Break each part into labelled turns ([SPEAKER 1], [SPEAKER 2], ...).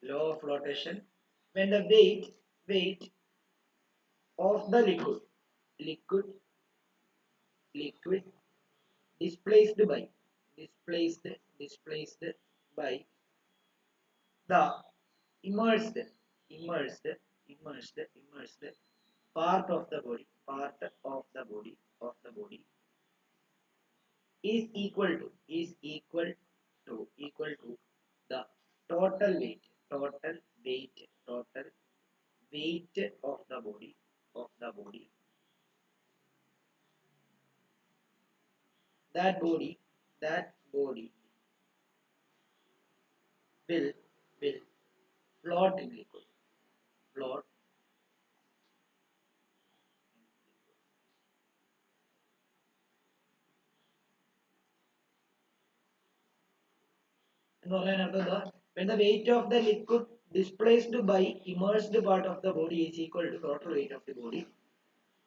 [SPEAKER 1] law of flotation, when the weight of the liquid displaced by the immersed part of the body is equal to the total weight of the body that body will float in liquid. When the weight of the liquid displaced by immersed part of the body is equal to total weight of the body,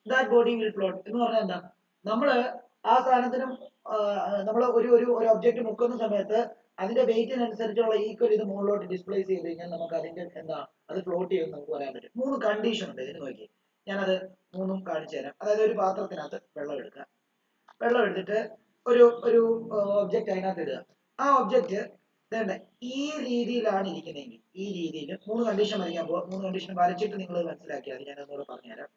[SPEAKER 1] that body will float. എന്ന് പറഞ്ഞാൽ എന്താ, നമ്മള് ആ സാധനത്തിനും നമ്മൾ ഒരു object മുക്കുന്ന സമയത്ത് അതിന്റെ വെയിറ്റിനനുസരിച്ചുള്ള ഈക്വൽ ഇത് മുകളിലോട്ട് ഡിസ്പ്ലേസ് ചെയ്ത് കഴിഞ്ഞാൽ നമുക്ക് അതിന്റെ എന്താ അത് ഫ്ലോട്ട് ചെയ്യുമെന്ന് നമുക്ക് പറയാൻ പറ്റും. 3 കണ്ടീഷൻ ഉണ്ട് ഇതിന്. നോക്കി, ഞാനത് 3ഉം കാണിച്ചു തരാം. അതായത് ഒരു പാത്രത്തിനകത്ത് വെള്ളം എടുക്കുക, വെള്ളം എടുത്തിട്ട് ഒരു ഒബ്ജക്റ്റ് അതിനകത്ത് ഇടുക. ആ ഒബ്ജക്റ്റ് ഈ രീതിയിലാണ് ഇരിക്കുന്നതെങ്കിൽ, ഈ രീതിയിൽ 3 കണ്ടീഷൻ വരയ്ക്കാൻ പോകും. 3 കണ്ടീഷൻ വരച്ചിട്ട് നിങ്ങൾ മനസ്സിലാക്കിയാൽ ഞാൻ ഒന്നുകൂടെ പറഞ്ഞുതരാം.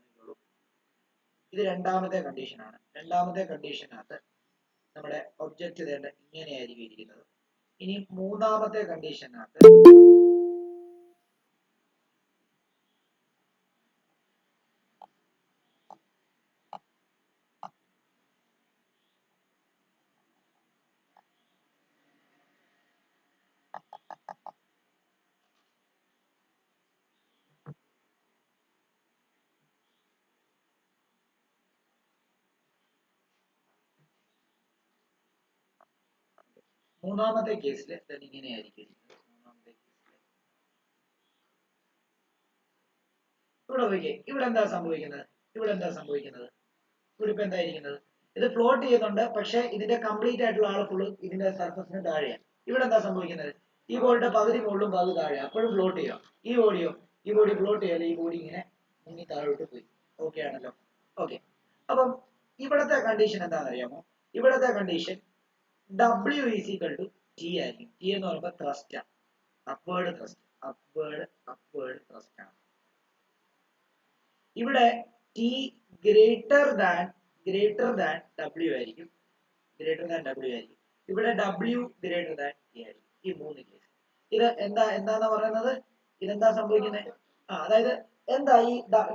[SPEAKER 1] ഇത് രണ്ടാമത്തെ കണ്ടീഷനാണ്. രണ്ടാമത്തെ കണ്ടീഷനകത്ത് നമ്മുടെ ഒബ്ജക്റ്റ് ഇങ്ങനെയായിരിക്കും ഇരിക്കുന്നത്. ഇനി മൂന്നാമത്തെ കണ്ടീഷനകത്ത് മൂന്നാമത്തെ കേസിൽ ഇങ്ങനെയായിരിക്കും. ഇവിടെ നോക്കിയേ, ഇവിടെ എന്താ സംഭവിക്കുന്നത്? ഇവിടെ ഇപ്പൊ എന്തായിരിക്കുന്നത്? ഇത് ഫ്ലോട്ട് ചെയ്യുന്നുണ്ട്, പക്ഷെ ഇതിന്റെ കംപ്ലീറ്റ് ആയിട്ടുള്ള ആൾ ഫുള്ള് ഇതിന്റെ സർഫസിന് താഴെയാണ്. ഇവിടെ എന്താ സംഭവിക്കുന്നത്? ഈ ബോഡിയുടെ പകുതി മുകളിലും പകുതി താഴെ, അപ്പോഴും ഫ്ലോട്ട് ചെയ്യുക. ഈ ബോഡി ഫ്ലോട്ട് ചെയ്യാതെ ഈ ബോഡി ഇങ്ങനെ മുങ്ങി താഴോട്ട് പോയി. ഓക്കെ ആണല്ലോ? ഓക്കെ. അപ്പം ഇവിടത്തെ കണ്ടീഷൻ എന്താണെന്ന് അറിയാമോ? ഇവിടത്തെ condition W is equal to T ആയിരിക്കും. T എന്ന് പറയുമ്പോൾ ത്രസ്റ്റ് ആണ്, അപ്വേർഡ് ത്രസ്റ്റ് ആണ്. ഇവിടെ T ഗ്രേറ്റർ ദാൻ W ആയിരിക്കും. ഇവിടെ W ഗ്രേറ്റർ ദാൻ T ആയിരിക്കും. ഈ 3 കേസ്. ഇത് എന്താന്ന് പറയുന്നത്? ഇതെന്താ സംഭവിക്കുന്നത്? അതായത് എന്താ ഈ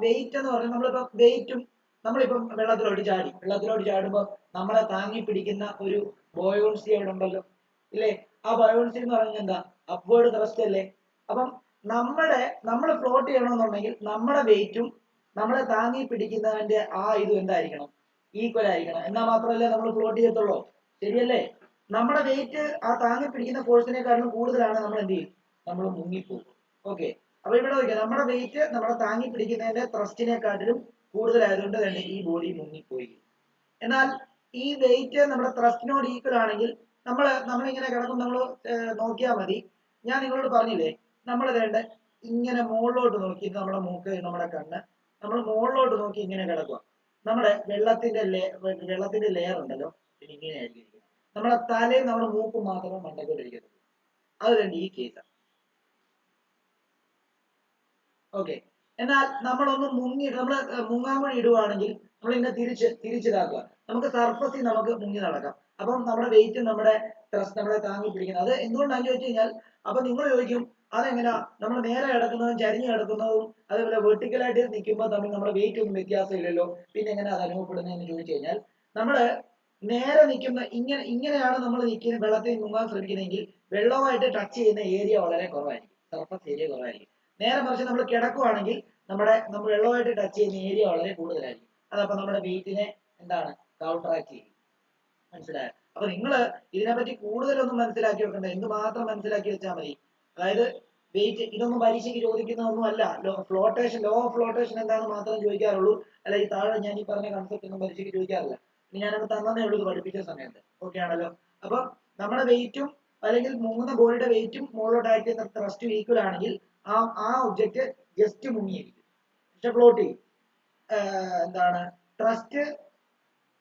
[SPEAKER 1] വെയിറ്റ് എന്ന് പറയുന്നത്? നമ്മളിപ്പം വെള്ളത്തിലോട്ട് ചാടുമ്പോൾ നമ്മളെ താങ്ങി പിടിക്കുന്ന ഒരു ബോയോൺസി അവിടെ ഉണ്ടല്ലോ, ഇല്ലേ? ആ ബയോൺസി എന്ന് പറയുന്നത് എന്താ? അപ്വേർഡ് ത്രസ്റ്റ് അല്ലേ? അപ്പം നമ്മൾ ഫ്ലോട്ട് ചെയ്യണമെന്നുണ്ടെങ്കിൽ നമ്മുടെ വെയിറ്റും നമ്മളെ താങ്ങി പിടിക്കുന്നതിന്റെ ഇതും എന്തായിരിക്കണം? ഈക്വൽ ആയിരിക്കണം. എന്നാൽ മാത്രമല്ലേ നമ്മൾ ഫ്ലോട്ട് ചെയ്യത്തുള്ളൂ. ശരിയല്ലേ? നമ്മുടെ വെയിറ്റ് ആ താങ്ങി പിടിക്കുന്ന ഫോഴ്സിനെക്കാളും കൂടുതലാണ്, നമ്മൾ എന്ത് ചെയ്യും? നമ്മൾ മുങ്ങിപ്പോകും. ഓക്കെ. അപ്പൊ ഇവിടെ നോക്കിയാൽ നമ്മുടെ വെയിറ്റ് നമ്മളെ താങ്ങി പിടിക്കുന്നതിന്റെ ത്രസ്റ്റിനെക്കാട്ടിലും കൂടുതലായതുകൊണ്ട് തന്നെ ഈ ബോഡി മുങ്ങിപ്പോയി. എന്നാൽ ഈ വെയിറ്റ് നമ്മുടെ ത്രസ്റ്റിനോട് ഈക്വൽ ആണെങ്കിൽ നമ്മളിങ്ങനെ കിടക്കും. നമ്മൾ നോക്കിയാൽ മതി. ഞാൻ നിങ്ങളോട് പറഞ്ഞില്ലേ, നമ്മൾ ഇങ്ങനെ മുകളിലോട്ട് നോക്കി, നമ്മുടെ മൂക്ക്, നമ്മുടെ കണ്ണ്, നമ്മൾ മുകളിലോട്ട് നോക്കി ഇങ്ങനെ കിടക്കുക. നമ്മുടെ വെള്ളത്തിന്റെ ലെയർ ഉണ്ടല്ലോ, ഇങ്ങനെയായിരിക്കും. നമ്മുടെ തലയും നമ്മുടെ മൂക്കും മാത്രമേ മണ്ടക്കോട്ടിരിക്കത്തുള്ളൂ. അത് ഈ കേസാണ്. ഓക്കെ. എന്നാൽ നമ്മളൊന്ന് മുങ്ങാൻ കൂടി ഇടുവാണെങ്കിൽ നമ്മളിങ്ങനെ തിരിച്ചിതാക്കുക. നമുക്ക് സർഫസിൽ നമുക്ക് മുങ്ങി നടക്കാം. അപ്പം നമ്മുടെ വെയിറ്റ് നമ്മളെ താങ്ങി പിടിക്കുന്നത്. അത് എന്തുകൊണ്ടാണെന്ന് ചോദിച്ചു കഴിഞ്ഞാൽ, അപ്പൊ നിങ്ങൾ ചോദിക്കും, അതെങ്ങനെയാ നമ്മൾ നേരെ കിടക്കുന്നതും ചരിഞ്ഞ് കിടക്കുന്നതും അതേപോലെ വെർട്ടിക്കലായിട്ട് നിൽക്കുമ്പോൾ തമ്മിൽ നമ്മുടെ വെയിറ്റ് ഒന്നും വ്യത്യാസമില്ലല്ലോ, പിന്നെ എങ്ങനെയാ അത് അനുഭവപ്പെടുന്നതെന്ന് ചോദിച്ചു കഴിഞ്ഞാൽ, നമ്മള് നേരെ നിൽക്കുന്ന ഇങ്ങനെയാണ് നമ്മൾ വെള്ളത്തിൽ മുങ്ങാൻ ശ്രമിക്കുന്നതെങ്കിൽ വെള്ളവുമായിട്ട് ടച്ച് ചെയ്യുന്ന ഏരിയ വളരെ കുറവായിരിക്കും, സർഫസ് ഏരിയ കുറവായിരിക്കും. നേരെ മറിച്ച് നമ്മൾ കിടക്കുവാണെങ്കിൽ നമ്മൾ വെള്ളവുമായിട്ട് ടച്ച് ചെയ്യുന്ന ഏരിയ വളരെ കൂടുതലായിരിക്കും. അതപ്പോ നമ്മുടെ വെയിറ്റിനെ കൗണ്ടറാക്ട് ചെയ്യും. മനസ്സിലായോ? അപ്പൊ നിങ്ങൾ ഇതിനെപ്പറ്റി കൂടുതലൊന്നും മനസ്സിലാക്കി വെക്കണ്ട, എന്തുമാത്രം മനസ്സിലാക്കി വെച്ചാൽ മതി. അതായത് വെയിറ്റ് ഇതൊന്നും പരീക്ഷയ്ക്ക് ചോദിക്കുന്നതൊന്നും അല്ല. ലോ ഓഫ് ഫ്ലോട്ടേഷൻ എന്താണെന്ന് മാത്രം ചോദിക്കാറുള്ളൂ. അല്ല, ഈ താഴെ ഞാൻ ഈ പറഞ്ഞ കൺസെപ്റ്റ് ഒന്നും പരീക്ഷയ്ക്ക് ചോദിക്കാറില്ല. ഞാനത് തന്നേ ഉള്ളൂ ഇത് പഠിപ്പിച്ച സമയത്ത്. ഓക്കെ ആണല്ലോ? അപ്പൊ നമ്മുടെ വെയിറ്റും അല്ലെങ്കിൽ മുങ്ങുന്ന ബോഡിയുടെ വെയിറ്റും മുകളിലോട്ട് ആക്ട് ചെയ്യുന്ന ത്രസ്റ്റും ഈക്വൽ ആണെങ്കിൽ ആ ഒബ്ജക്റ്റ് ജസ്റ്റ് മുങ്ങിയിരിക്കും. പക്ഷെ ഫ്ലോട്ട് ചെയ്യും. എന്താണ് ത്രസ്റ്റ്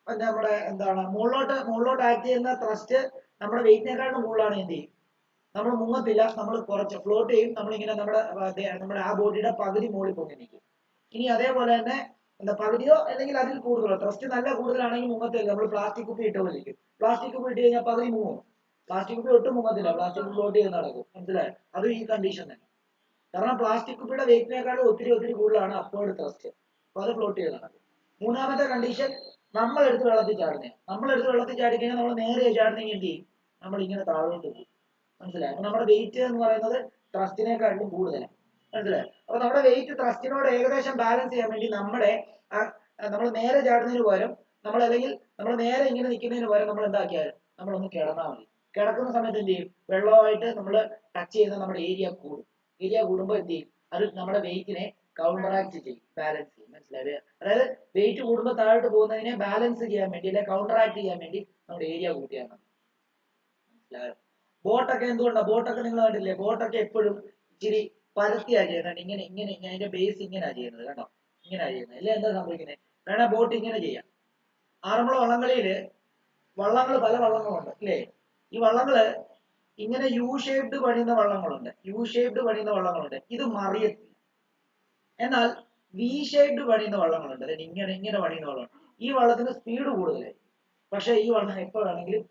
[SPEAKER 1] നമ്മുടെ എന്താണ് മുകളിലോട്ട് ആക്ട് ചെയ്യുന്ന ത്രസ്റ്റ് നമ്മുടെ വെയിറ്റിനെക്കാളും കൂടുതലാണ് എന്ത് ചെയ്യും, നമ്മൾ മുങ്ങത്തില്ല, നമ്മൾ കുറച്ച് ഫ്ലോട്ട് ചെയ്യും, നമ്മളിങ്ങനെ നമ്മുടെ ആ ബോഡിയുടെ പകുതി മുകളിൽ പൊങ്ങി നിൽക്കും. ഇനി അതേപോലെ തന്നെ എന്താ പകുതിയോ അല്ലെങ്കിൽ അതിൽ കൂടുതലോ, ത്രസ്റ്റ് നല്ല കൂടുതലാണെങ്കിൽ മുങ്ങത്തില്ല, നമ്മൾ പ്ലാസ്റ്റിക് കുപ്പി ഇട്ട് പോലിരിക്കും. പ്ലാസ്റ്റിക് കുപ്പി ഇട്ട് കഴിഞ്ഞാൽ പകുതി മുങ്ങും, പ്ലാസ്റ്റിക് കുപ്പി ഒട്ടും മുങ്ങത്തില്ല, പ്ലാസ്റ്റിക് ഫ്ലോട്ട് ചെയ്ത് നടക്കും. മനസ്സിലായോ? അതും ഈ കണ്ടീഷൻ തന്നെ. കാരണം പ്ലാസ്റ്റിക് കുപ്പിയുടെ വെയിറ്റിനേക്കാളും ഒത്തിരി കൂടുതലാണ് അപ്വേർഡ് ത്രസ്റ്റ്, അപ്പൊ അത് ഫ്ലോട്ട് ചെയ്ത് നടക്കും. മൂന്നാമത്തെ കണ്ടീഷൻ, നമ്മളെടുത്ത് വെള്ളത്തിൽ ചാടി കഴിഞ്ഞാൽ നമ്മൾ നേരെ ചാടുന്നെങ്കിൽ എന്ത് ചെയ്യും, നമ്മൾ ഇങ്ങനെ താഴോട്ട് പോകും. മനസ്സിലായി? അപ്പൊ നമ്മുടെ വെയിറ്റ് എന്ന് പറയുന്നത് ത്രസ്റ്റിനെക്കാട്ടിലും കൂടുതലാണ്. മനസ്സിലായി? അപ്പൊ നമ്മുടെ വെയിറ്റ് ത്രസ്റ്റിനോട് ഏകദേശം ബാലൻസ് ചെയ്യാൻ വേണ്ടി നമ്മൾ നേരെ ചാടുന്നതിന് പകരം അല്ലെങ്കിൽ നമ്മൾ നേരെ ഇങ്ങനെ നിൽക്കുന്നതിന് പകരം നമ്മൾ എന്താക്കിയാലും നമ്മളൊന്ന് കിടന്നാൽ മതി. കിടക്കുന്ന സമയത്ത് എന്ത് ചെയ്യും, വെള്ളമായിട്ട് നമ്മൾ ടച്ച് ചെയ്യുന്ന നമ്മുടെ ഏരിയ കൂടും. ഏരിയ കൂടുമ്പോൾ എന്ത് ചെയ്യും, അത് നമ്മുടെ വെയിറ്റിനെ കൗണ്ടറാക്ട് ചെയ്യും, ബാലൻസ് ചെയ്യും. മനസ്സിലായത്? അതായത് വെയിറ്റ് കൂടുമ്പോൾ താഴോട്ട് പോകുന്നതിനെ ബാലൻസ് ചെയ്യാൻ വേണ്ടി അല്ലെങ്കിൽ കൗണ്ടറാക്ട് ചെയ്യാൻ വേണ്ടി നമ്മുടെ ഏരിയ കൂട്ടിയാൽ മതി. മനസ്സിലായോ? ബോട്ടൊക്കെ എന്തുകൊണ്ടാണ്, ബോട്ടൊക്കെ നിങ്ങൾ കണ്ടില്ലേ, ബോട്ടൊക്കെ എപ്പോഴും ഇച്ചിരി പരത്തിയാ ചെയ്യുന്നത്. ഇങ്ങനെ ഇങ്ങനെ അതിന്റെ ബേസ് ഇങ്ങനെയാ ചെയ്യുന്നത്, കണ്ടോ? ഇങ്ങനെയാ ചെയ്യുന്നത്. അല്ലെ എന്താ സംഭവിക്കുന്നത്? വേണേ ബോട്ട് ഇങ്ങനെ ചെയ്യാം. ആറന്മുള വള്ളംകളിയില് വള്ളങ്ങൾ പല വള്ളങ്ങളുണ്ട് അല്ലേ? ഈ വള്ളങ്ങള് ഇങ്ങനെ യു ഷേപ്ഡ് പണിയുന്ന വള്ളങ്ങളുണ്ട്, ഇത് മറിയത്തില്ല. എന്നാൽ വി ഷേപ്ഡ് പണിയുന്ന വള്ളങ്ങളുണ്ട്, ഇങ്ങനെ ഇങ്ങനെ പണിയുന്ന വള്ളമുണ്ട്. ഈ വള്ളത്തിന് സ്പീഡ് കൂടുതലായി, പക്ഷെ ഈ വള്ളം എപ്പോ വേണമെങ്കിലും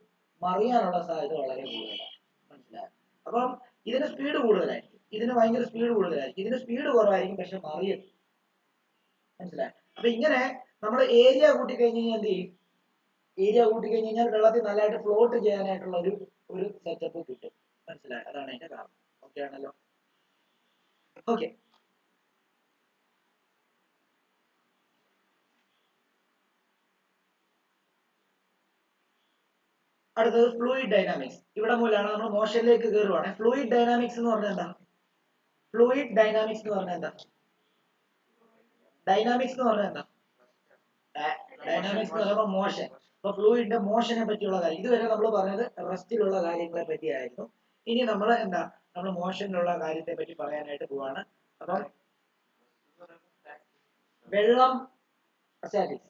[SPEAKER 1] മറിയാനുള്ള സാധ്യത വളരെ കൂടുതലാണ്. മനസ്സിലായോ? അപ്പം ഇതിന് സ്പീഡ് കൂടുതലായിരിക്കും, ഇതിന് ഭയങ്കര സ്പീഡ് കൂടുതലായിരിക്കും, ഇതിന് സ്പീഡ് കുറവായിരിക്കും, പക്ഷെ മറിയത്തില്ല. മനസ്സിലായോ? അപ്പൊ ഇങ്ങനെ നമ്മൾ ഏരിയ കൂട്ടി കഴിഞ്ഞ് കഴിഞ്ഞാൽ എന്ത് ചെയ്യും, ഏരിയ കൂട്ടി കഴിഞ്ഞ് കഴിഞ്ഞാൽ വെള്ളത്തിൽ നല്ലതായിട്ട് ഫ്ലോട്ട് ചെയ്യാനായിട്ടുള്ള ഒരു സെറ്റപ്പ് കിട്ടും. മനസ്സിലായോ? അതാണ് അതിന്റെ കാരണം. ഓക്കെ ആണല്ലോ? ഓക്കെ. അടുത്തത് ഫ്ലൂയിഡ് ഡൈനാമിക്സ്. ഇവിടെ മൂലമാണ് നമ്മൾ മോഷനിലേക്ക് കയറുവാണ്. ഫ്ലൂയിഡ് ഡൈനാമിക്സ് എന്ന് പറഞ്ഞാൽ എന്താ? ഫ്ലൂയിഡ് ഡൈനാമിക്സ് എന്ന് പറഞ്ഞാൽ എന്താ? ഡൈനാമിക്സ് എന്ന് പറഞ്ഞാൽ എന്താ? ഡൈനാമിക്സ് എന്ന് പറയുമ്പോൾ മോഷൻ. അപ്പൊ ഫ്ലൂയിഡിന്റെ മോഷനെ പറ്റിയുള്ള കാര്യം ഇതുവരെ നമ്മൾ പറഞ്ഞത് റെസ്റ്റിലുള്ള കാര്യങ്ങളെ പറ്റിയായിരുന്നു. ഇനി നമ്മൾ നമ്മൾ മോഷനിലുള്ള കാര്യത്തെ പറ്റി പറയാനായിട്ട് പോവാണ്. അപ്പം വെള്ളം സ്റ്റാറ്റിക്സ്,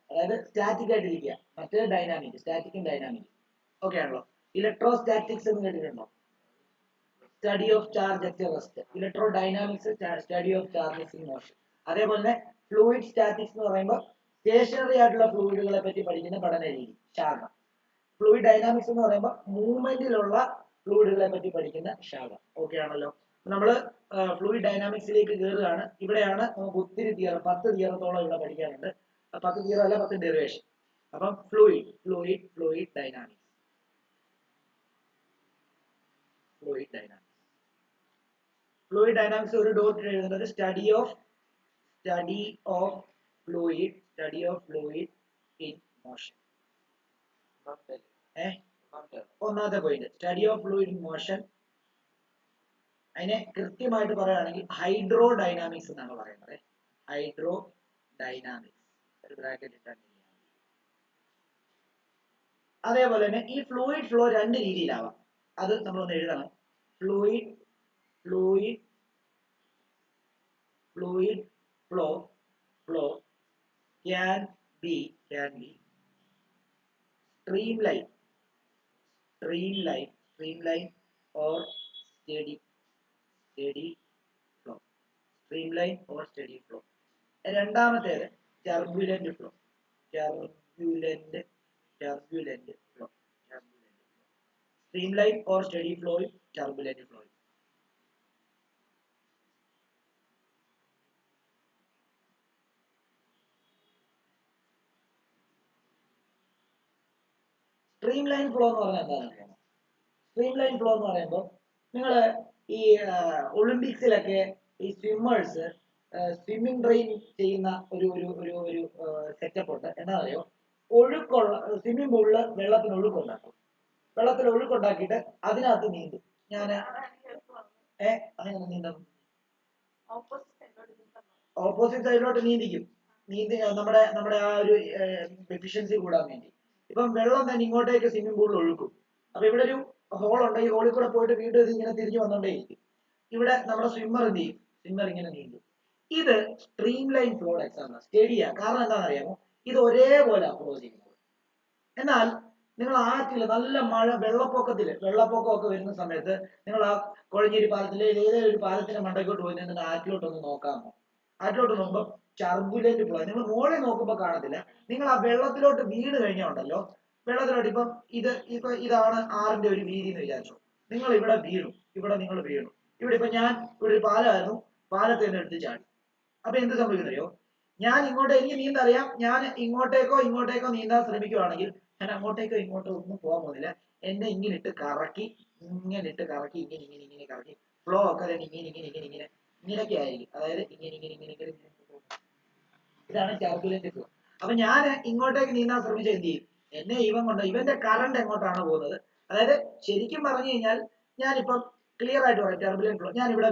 [SPEAKER 1] അതായത് സ്റ്റാറ്റിക് ആയിട്ടിരിക്കുക, മറ്റേ ഡൈനാമിക്, സ്റ്റാറ്റിക്കും ഡൈനാമിക്. ഓക്കെ ആണല്ലോ? ഇലക്ട്രോസ്റ്റാറ്റിക്സ് എന്ന് കേട്ടിട്ടുണ്ടോ? Study of charge at rest. Electro dynamics study of charges in motion. അതേപോലെ തന്നെ ഫ്ലൂയിഡ് സ്റ്റാറ്റിക്സ് എന്ന് പറയുമ്പോൾ സ്റ്റേഷനറി ആയിട്ടുള്ള ഫ്ലൂയിഡുകളെ പറ്റി പഠിക്കുന്ന പഠന രീതി, ശാഖ. ഫ്ലൂയിഡ് ഡൈനാമിക്സ് എന്ന് പറയുമ്പോൾ മൂവ്മെന്റിലുള്ള ഫ്ലൂയിഡുകളെ പറ്റി പഠിക്കുന്ന ശാഖ. ഓക്കെ ആണല്ലോ? നമ്മൾ ഫ്ലൂയിഡ് ഡൈനാമിക്സിലേക്ക് കയറുകയാണ്. ഇവിടെയാണ് നമുക്ക് ഒത്തിരി തിയറം, 10 തിയറത്തോളം ഇവിടെ പഠിക്കാനുണ്ട്. 10 തിയറം അല്ല, 10 ഡെറിവേഷൻ. അപ്പം ഫ്ലൂയിഡ് ഡൈനാമിക്സ്, ഫ്ലൂയിഡ് ഡൈനാമിക്സ് ഒരു ഡോട്ട് എഴുതുന്നത് study of fluid in motion. ഒന്നാമത്തെ point study of fluid in motion. അതിനെ കൃത്യമായിട്ട് പറയുകയാണെങ്കിൽ ഹൈഡ്രോ ഡൈനാമിക്സ് എന്നാണ് പറയുന്നത്. ഹൈഡ്രോ ഡൈനാമിക്സ് ഒരു ബ്രാക്കറ്റ് ഇട്ടാൽ. അതേപോലെ തന്നെ ഈ ഫ്ലൂയിഡ് ഫ്ലോ രണ്ട് രീതിയിലാവാം, അത് നമ്മളൊന്ന് എഴുതണം. Fluid flow can be streamline or steady flow. Streamline or steady flow. രണ്ടാമത്തേത് turbulent flow. Streamline or steady flow, turbulent flow. Streamline flow എന്ന് പറഞ്ഞാൽ എന്താണ്? സ്ട്രീംലൈൻ ഫ്ലോ എന്ന് പറയുമ്പോൾ നിങ്ങൾ ഈ ഒളിമ്പിക്സിലൊക്കെ ഈ സ്വിമ്മേഴ്സ് സ്വിമ്മിംഗ് ട്രെയിൻ ചെയ്യുന്ന ഒരു സെറ്റപ്പ് ഉണ്ട്. എന്താ അറിയോ? ഒഴുക്കുള്ള സ്വിമ്മിംഗ് പൂളില് വെള്ളത്തിന് ഒഴുക്കുണ്ടാക്കും. വെള്ളത്തിൽ ഒഴുക്കുണ്ടാക്കിയിട്ട് അതിനകത്ത് നീന്തും. ഞാൻ അങ്ങനെ നീന്തും, ഓപ്പോസിറ്റ് സൈഡിലോട്ട് നീന്തി നമ്മുടെ ആ ഒരു എഫിഷ്യൻസി കൂടാൻ വേണ്ടി. ഇപ്പം വെള്ളം തന്നെ ഇങ്ങോട്ടേക്ക് സ്വിമ്മിംഗ് പൂളിൽ ഒഴുക്കും. അപ്പൊ ഇവിടെ ഒരു ഹോൾ ഉണ്ട്, ഈ ഹോളിൽ കൂടെ പോയിട്ട് വീണ്ടും ഇത് ഇങ്ങനെ തിരിഞ്ഞു വന്നോണ്ടേയിരിക്കും. ഇവിടെ നമ്മുടെ സ്വിമ്മർ എന്ത് ചെയ്യും? സ്വിമ്മർ ഇങ്ങനെ നീന്തും. ഇത് സ്ട്രീം ലൈൻ ഫ്ലോ എക്സാമ്പിൾ സ്റ്റഡിയാ. കാരണം എന്താണെന്ന് അറിയാമോ? ഇത് ഒരേപോലെ അപ്ലോ ചെയ്യുന്നത്. എന്നാൽ നിങ്ങൾ ആറ്റില് നല്ല മഴ, വെള്ളപ്പൊക്കമൊക്കെ വരുന്ന സമയത്ത് നിങ്ങൾ ആ കൊഴഞ്ഞേരി പാലത്തിലെ ഏതെങ്കിലും ഒരു പാലത്തിന്റെ മണ്ടയ്ക്കോട്ട് പോയി നിന്ന് ആറ്റിലോട്ടൊന്ന് നോക്കാമോ? ആറ്റിലോട്ട് നോക്കുമ്പോൾ ടർബുലന്റ് ഫ്ലോ. നിങ്ങൾ മോളിൽ നോക്കുമ്പോൾ കാണത്തില്ല. നിങ്ങൾ ആ വെള്ളത്തിലോട്ട് വീണ് കഴിഞ്ഞാൽ ഉണ്ടല്ലോ, വെള്ളത്തിലോട്ട് ഇപ്പൊ ഇതാണ് ആറിന്റെ ഒരു വീതി എന്ന് വിചാരിച്ചു. നിങ്ങൾ ഇവിടെ വീണു, നിങ്ങൾ വീണു. ഇവിടെ ഒരു പാലമായിരുന്നു, പാലത്തിൽ നിന്ന് എടുത്ത് ചാടി. അപ്പൊ എന്ത് സംഭവിക്കുന്നറിയോ? ഞാൻ എനിക്ക് നീന്തറിയാം. ഞാൻ ഇങ്ങോട്ടേക്കോ നീന്താൻ ശ്രമിക്കുവാണെങ്കിൽ ഞാൻ അങ്ങോട്ടേക്കോ ഇങ്ങോട്ടോ ഒന്നും പോകാൻ പോകുന്നില്ല. എന്നെ ഇങ്ങനെ കറക്കി ഇങ്ങനെ കറക്കി ഫ്ലോ ഒക്കെ ഇങ്ങനെയൊക്കെ ആയിരിക്കും. അതായത് ഇങ്ങനെ. ഇതാണ് ടർബുലന്റ് ഫ്ലോ. അപ്പൊ ഞാൻ ഇങ്ങോട്ടേക്ക് നീന്താൻ ശ്രമിച്ച എന്ത് ചെയ്യും? എന്നെ ഇവന്റെ കറണ്ട് എങ്ങോട്ടാണ് പോകുന്നത്? അതായത് ശരിക്കും പറഞ്ഞു കഴിഞ്ഞാൽ ഞാനിപ്പം ക്ലിയർ ആയിട്ട് പറയാം, ടർബുലന്റ് ഫ്ലോ. ഞാൻ ഇവിടെ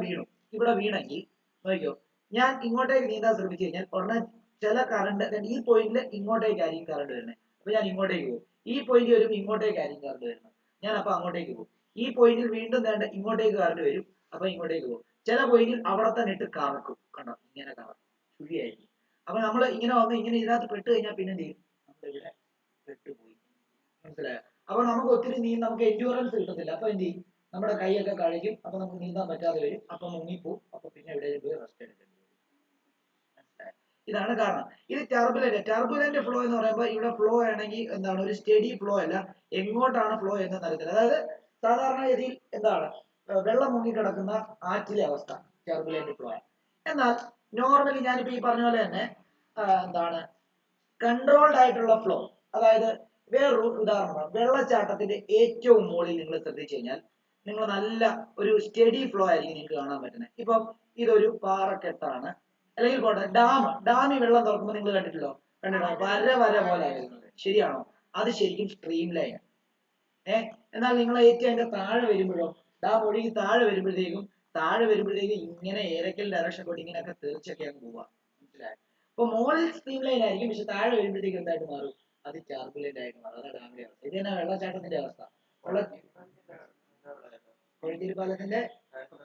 [SPEAKER 1] വീണെങ്കിൽ നോക്കിയോ, ഞാൻ ഇങ്ങോട്ടേക്ക് നീന്താൻ ശ്രമിച്ചു കഴിഞ്ഞാൽ ഉടനെ ചില കറണ്ട് ഈ പോയിന്റിൽ ഇങ്ങോട്ടേക്കായിരിക്കും കറണ്ട് വരുന്നത്. അപ്പൊ ഞാൻ ഇങ്ങോട്ടേക്ക് പോകും. ഈ പോയിന്റ് വരുമ്പോൾ ഇങ്ങോട്ടേക്കായിരിക്കും കറണ്ട് വരുന്നത്. ഞാൻ അപ്പൊ അങ്ങോട്ടേക്ക് പോകും. ഈ പോയിന്റിൽ വീണ്ടും വേണ്ട ഇങ്ങോട്ടേക്ക് കറണ്ട് വരും. അപ്പൊ ഇങ്ങോട്ടേക്ക് പോകും. ചില പോയിന്റിൽ അവിടെ തന്നെ ഇട്ട് കറക്കും. കണ്ടോ, ഇങ്ങനെ കറക്കും, ചുഴിയായിരിക്കും. അപ്പൊ നമ്മൾ ഇങ്ങനെ വന്ന് ഇങ്ങനെ ഇതിനകത്ത് പെട്ട് കഴിഞ്ഞാൽ പിന്നെ എന്ത് ചെയ്യും? നമ്മളിവിടെ പെട്ടുപോയി. മനസ്സിലായോ? അപ്പൊ നമുക്ക് നമുക്ക് എൻഡ്യൂറൻസ് കിട്ടത്തില്ല. അപ്പൊ എന്ത് ചെയ്യും? നമ്മുടെ കൈയൊക്കെ കഴിക്കും. അപ്പൊ നമുക്ക് നീന്താൻ പറ്റാതെ വരും. അപ്പൊ മുങ്ങിപ്പോവും. അപ്പൊ പിന്നെ എവിടെയും പോയി റെസ്റ്റ് എടുക്കേണ്ടി വരും. ഇതാണ് കാരണം. ഇത് ടർബുലന്റ് ഫ്ലോ എന്ന് പറയുമ്പോൾ ഇവിടെ ഫ്ലോ ആണെങ്കിൽ എന്താണ്, ഒരു സ്റ്റഡി ഫ്ലോ അല്ല. എങ്ങോട്ടാണ് ഫ്ലോ എന്ന് അറിയത്തില്ല. അതായത് സാധാരണ ഗതിയിൽ എന്താണ്, വെള്ളം മുങ്ങിക്കിടക്കുന്ന ആറ്റിലെ അവസ്ഥ ടർബുലന്റ് ഫ്ലോ ആണ്. എന്നാൽ നോർമലി ഞാനിപ്പോ ഈ പറഞ്ഞ പോലെ തന്നെ എന്താണ്, കൺട്രോൾഡ് ആയിട്ടുള്ള ഫ്ലോ, അതായത് വേറൊരു ഉദാഹരണമാണ്. വെള്ളച്ചാട്ടത്തിന്റെ ഏറ്റവും മുകളിൽ നിങ്ങൾ ശ്രദ്ധിച്ചു കഴിഞ്ഞാൽ നിങ്ങൾ നല്ല ഒരു സ്റ്റഡി ഫ്ലോ ആയിരിക്കും നിങ്ങൾക്ക് കാണാൻ പറ്റുന്നത്. ഇപ്പം ഇതൊരു പാറക്കെട്ടാണ്, അല്ലെങ്കിൽ പോട്ടെ ഡാമിൽ വെള്ളം തുറക്കുമ്പോൾ നിങ്ങൾ കണ്ടിട്ടുണ്ടോ? വര പോലെ വരുന്നത്. ശരിയാണോ? അത് ശരിക്കും സ്ട്രീം ലൈൻ. എന്നാൽ നിങ്ങൾ ഏറ്റവും അതിന്റെ താഴെ വരുമ്പോഴോ, ഡാം ഒഴുകി താഴെ വരുമ്പോഴത്തേക്കും ഇങ്ങനെ ഏതെങ്കിലും ഡയറക്ഷൻ പോയിട്ട് ഇങ്ങനെയൊക്കെ തീർച്ചയൊക്കെ അങ്ങ് പോവാ. മനസ്സിലായോ? അപ്പൊ മോളിൽ സ്ട്രീം ലൈൻ ആയിരിക്കും, പക്ഷെ താഴെ വരുമ്പോഴത്തേക്കും എന്തായിട്ട് മാറും? അത് ടർബുലന്റ് ആയിട്ട് മാറും. അതാണ് ഡാമിന്റെ അവസ്ഥ. ഇത് തന്നെ വെള്ളച്ചാട്ടത്തിന്റെ അവസ്ഥ. കൊഴിഞ്ഞേരി പാലത്തിന്റെ